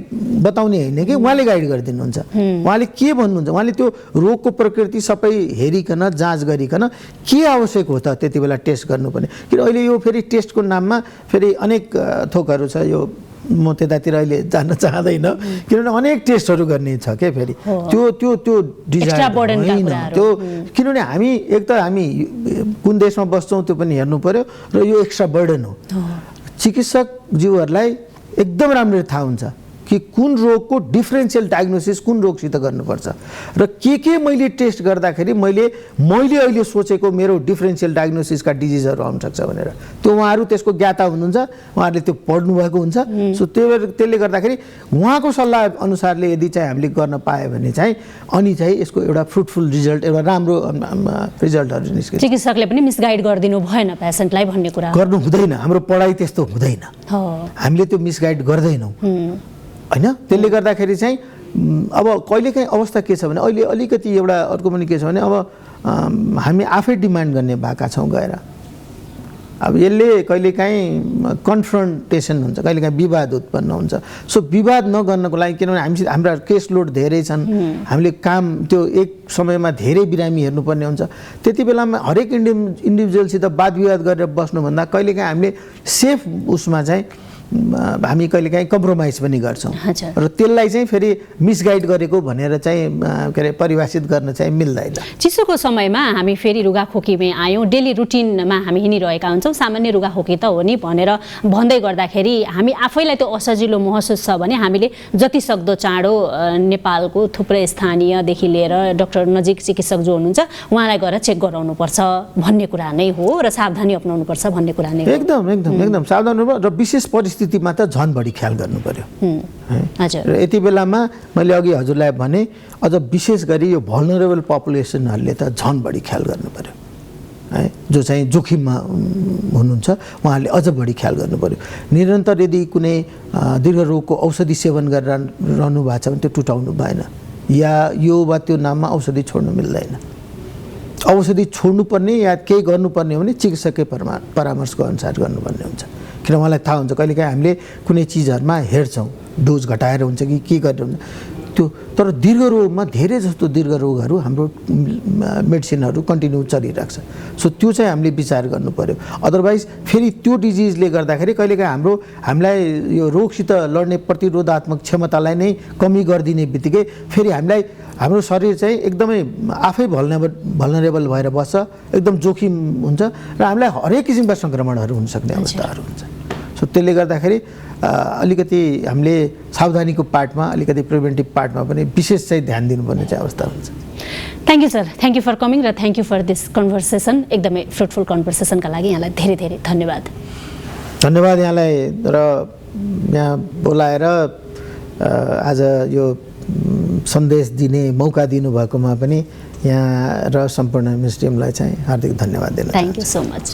बताउने होइन कि उहाँले गाइड गरिदिनुहुन्छ। उहाँले के भन्नुहुन्छ, उहाँले त्यो रोगको प्रकृति सबै हेरिकन जाँच गरिकन के आवश्यक हो त त्यति बेला टेस्ट गर्नुपर्ने। किन अहिले यो फेरि टेस्टको नाममा फेरि अनेक थोकहरू छ, यो म त्यतातिर अहिले जान्न चाहँदैन किनभने अनेक टेस्टहरू गर्ने छ क्या फेरि त्यो त्यो त्यो डिजाइन होइन त्यो किनभने हामी एक त हामी कुन देशमा बस्छौँ त्यो पनि हेर्नु पर्यो र यो एक्स्ट्रा बर्डन हो चिकित्सकज्यूहरूलाई एकदम राम्ररी थाहा हुन्छ कि कुन रोगको डिफरेन्शियल डायग्नोसिस कुन रोगसित गर्नुपर्छ र के मैले टेस्ट गर्दाखेरि मैले अहिले सोचेको मेरो डिफरेन्शियल डायग्नोसिसका डिजिजहरू आउन सक्छ भनेर त्यो उहाँहरू त्यसको ज्ञाता हुनुहुन्छ उहाँहरूले त्यो पढ्नु भएको हुन्छ सो त्यसले गर्दाखेरि उहाँको सल्लाह अनुसारले यदि चाहिँ हामीले गर्न पाए भने चाहिँ अनि चाहिँ यसको एउटा फ्रुटफुल रिजल्ट एउटा राम्रो रिजल्टहरू निस्किन्छ। चिकित्सकले पनि मिसगाइड गरिदिनु भएन पेशेन्टलाई भन्ने कुरा गर्नु हुँदैन। हाम्रो पढाइ त्यस्तो हुँदैन, हामीले त्यो मिसगाइड गर्दैनौँ होइन। त्यसले गर्दाखेरि चाहिँ अब कहिलेकाहीँ अवस्था के छ भने अहिले अलिकति एउटा अर्को पनि के छ भने अब हामी आफै डिमान्ड गर्ने भएका छौँ गएर। अब यसले कहिलेकाहीँ कन्फ्रन्टेसन हुन्छ, कहिलेकाहीँ विवाद उत्पन्न हुन्छ। सो विवाद नगर्नको लागि किनभने हाम्रा केस लोड धेरै छन्, हामीले काम त्यो एक समयमा धेरै बिरामी हेर्नुपर्ने हुन्छ, त्यति बेलामा हरेक इन्डिभिजुअलसित वाद विवाद गरेर बस्नुभन्दा कहिलेकाहीँ हामीले सेफ उसमा चाहिँ हामी कहिलेकाहीँ कम्प्रोमाइज पनि गर्छौँ हजुर। र त्यसलाई चाहिँ फेरि मिसगाइड गरेको भनेर चाहिँ के अरे परिभाषित गर्न चाहिँ मिल्दैन। चिसोको समयमा हामी फेरि रुगाखोकीमै आयौँ, डेली रुटिनमा हामी हिँडिरहेका हुन्छौँ, सामान्य रुगाखोकी त हो नि भनेर भन्दै गर्दाखेरि हामी आफैलाई त्यो असजिलो महसुस छ भने हामीले जति सक्दो चाँडो नेपालको थुप्रै स्थानीयदेखि लिएर डाक्टर नजिक चिकित्सक जो हुनुहुन्छ उहाँलाई गएर चेक गराउनुपर्छ भन्ने कुरा नै हो र सावधानी अपनाउनुपर्छ भन्ने कुरा नै हो। एकदम एकदम एकदम सावधान हुनु र विशेष परिस्थितिमा त झन् बढी ख्याल गर्नु पर्यो। हजुर। र यति बेलामा मैले अघि हजुरलाई भने अझ विशेष गरी यो भल्नरेबल पपुलेसनहरूले त झन् बढी ख्याल गर्नु पर्यो है, जो चाहिँ जोखिममा हुनुहुन्छ उहाँहरूले अझ बढी ख्याल गर्नु पर्यो। निरन्तर यदि कुनै दीर्घ रोगको औषधि सेवन गरेर रहनु भएको छ भने त्यो टुटाउनु भएन, या यो वा त्यो नाममा औषधि छोड्नु मिल्दैन। औषधि छोड्नुपर्ने या केही गर्नुपर्ने हो भने चिकित्सकै परामर्शको अनुसार गर्नुपर्ने हुन्छ, किन उहाँलाई थाहा हुन्छ। कहिलेकाहीँ हामीले कुनै चिजहरूमा हेर्छौँ डोज घटाएर हुन्छ कि के गरेर हुन्छ त्यो, तर दीर्घ रोगमा धेरै जस्तो दीर्घ रोगहरू हाम्रो मेडिसिनहरू कन्टिन्यू चलिरहेको छ। सो त्यो चाहिँ हामीले विचार गर्नु पर्यो। अदरवाइज फेरि त्यो डिजिजले गर्दाखेरि कहिलेकाहीँ हामीलाई यो रोगसित लड्ने प्रतिरोधात्मक क्षमतालाई नै कमी गरिदिने बित्तिकै फेरि हामीलाई हाम्रो शरीर चाहिँ एकदमै आफै भल्नरेबल भएर बस्छ, एकदम जोखिम हुन्छ र हामीलाई हरेक किसिमका सङ्क्रमणहरू हुनसक्ने अवस्थाहरू हुन्छ। सो त्यसले गर्दाखेरि अलिकति हामीले सावधानीको पार्टमा, अलिकति प्रिभेन्टिभ पार्टमा पनि विशेष चाहिँ ध्यान दिनुपर्ने चाहिँ अवस्था हुन्छ। Thank you sir, thank you for coming र thank you for this conversation. एकदमै फ्रुटफुल कन्भर्सेसनका लागि यहाँलाई धेरै धेरै धन्यवाद। धन्यवाद यहाँलाई, र यहाँ बोलाएर आज यो सन्देश दिने मौका दिनुभएकोमा पनि यहाँ र सम्पूर्ण म्युज टिमलाई चाहिँ हार्दिक धन्यवाद दिन चाहन्छु। Thank you so much.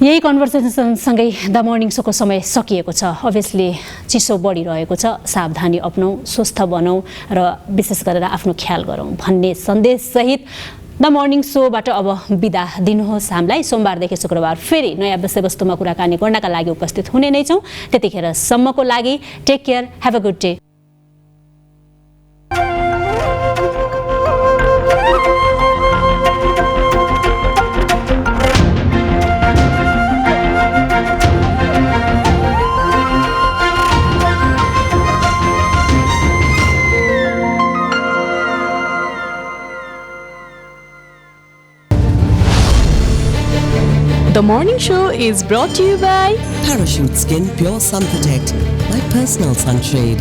यही कन्भर्सेसनसँगै द मर्निङ सोको समय सकिएको छ। अभियसली चिसो बढिरहेको छ, सावधानी अपनाऊ, स्वस्थ बनाऊ र विशेष गरेर आफ्नो ख्याल गरौँ भन्ने सन्देशसहित द मर्निङ सोबाट अब बिदा दिनुहोस् हामीलाई। सोमबारदेखि शुक्रबार फेरि नयाँ विषयवस्तुमा कुराकानी गर्नका लागि उपस्थित हुने नै छौँ। त्यतिखेरसम्मको लागि take care, have a good day. The morning show is brought to you by Parachute Skin Pure Sun Protect, my personal sunshade.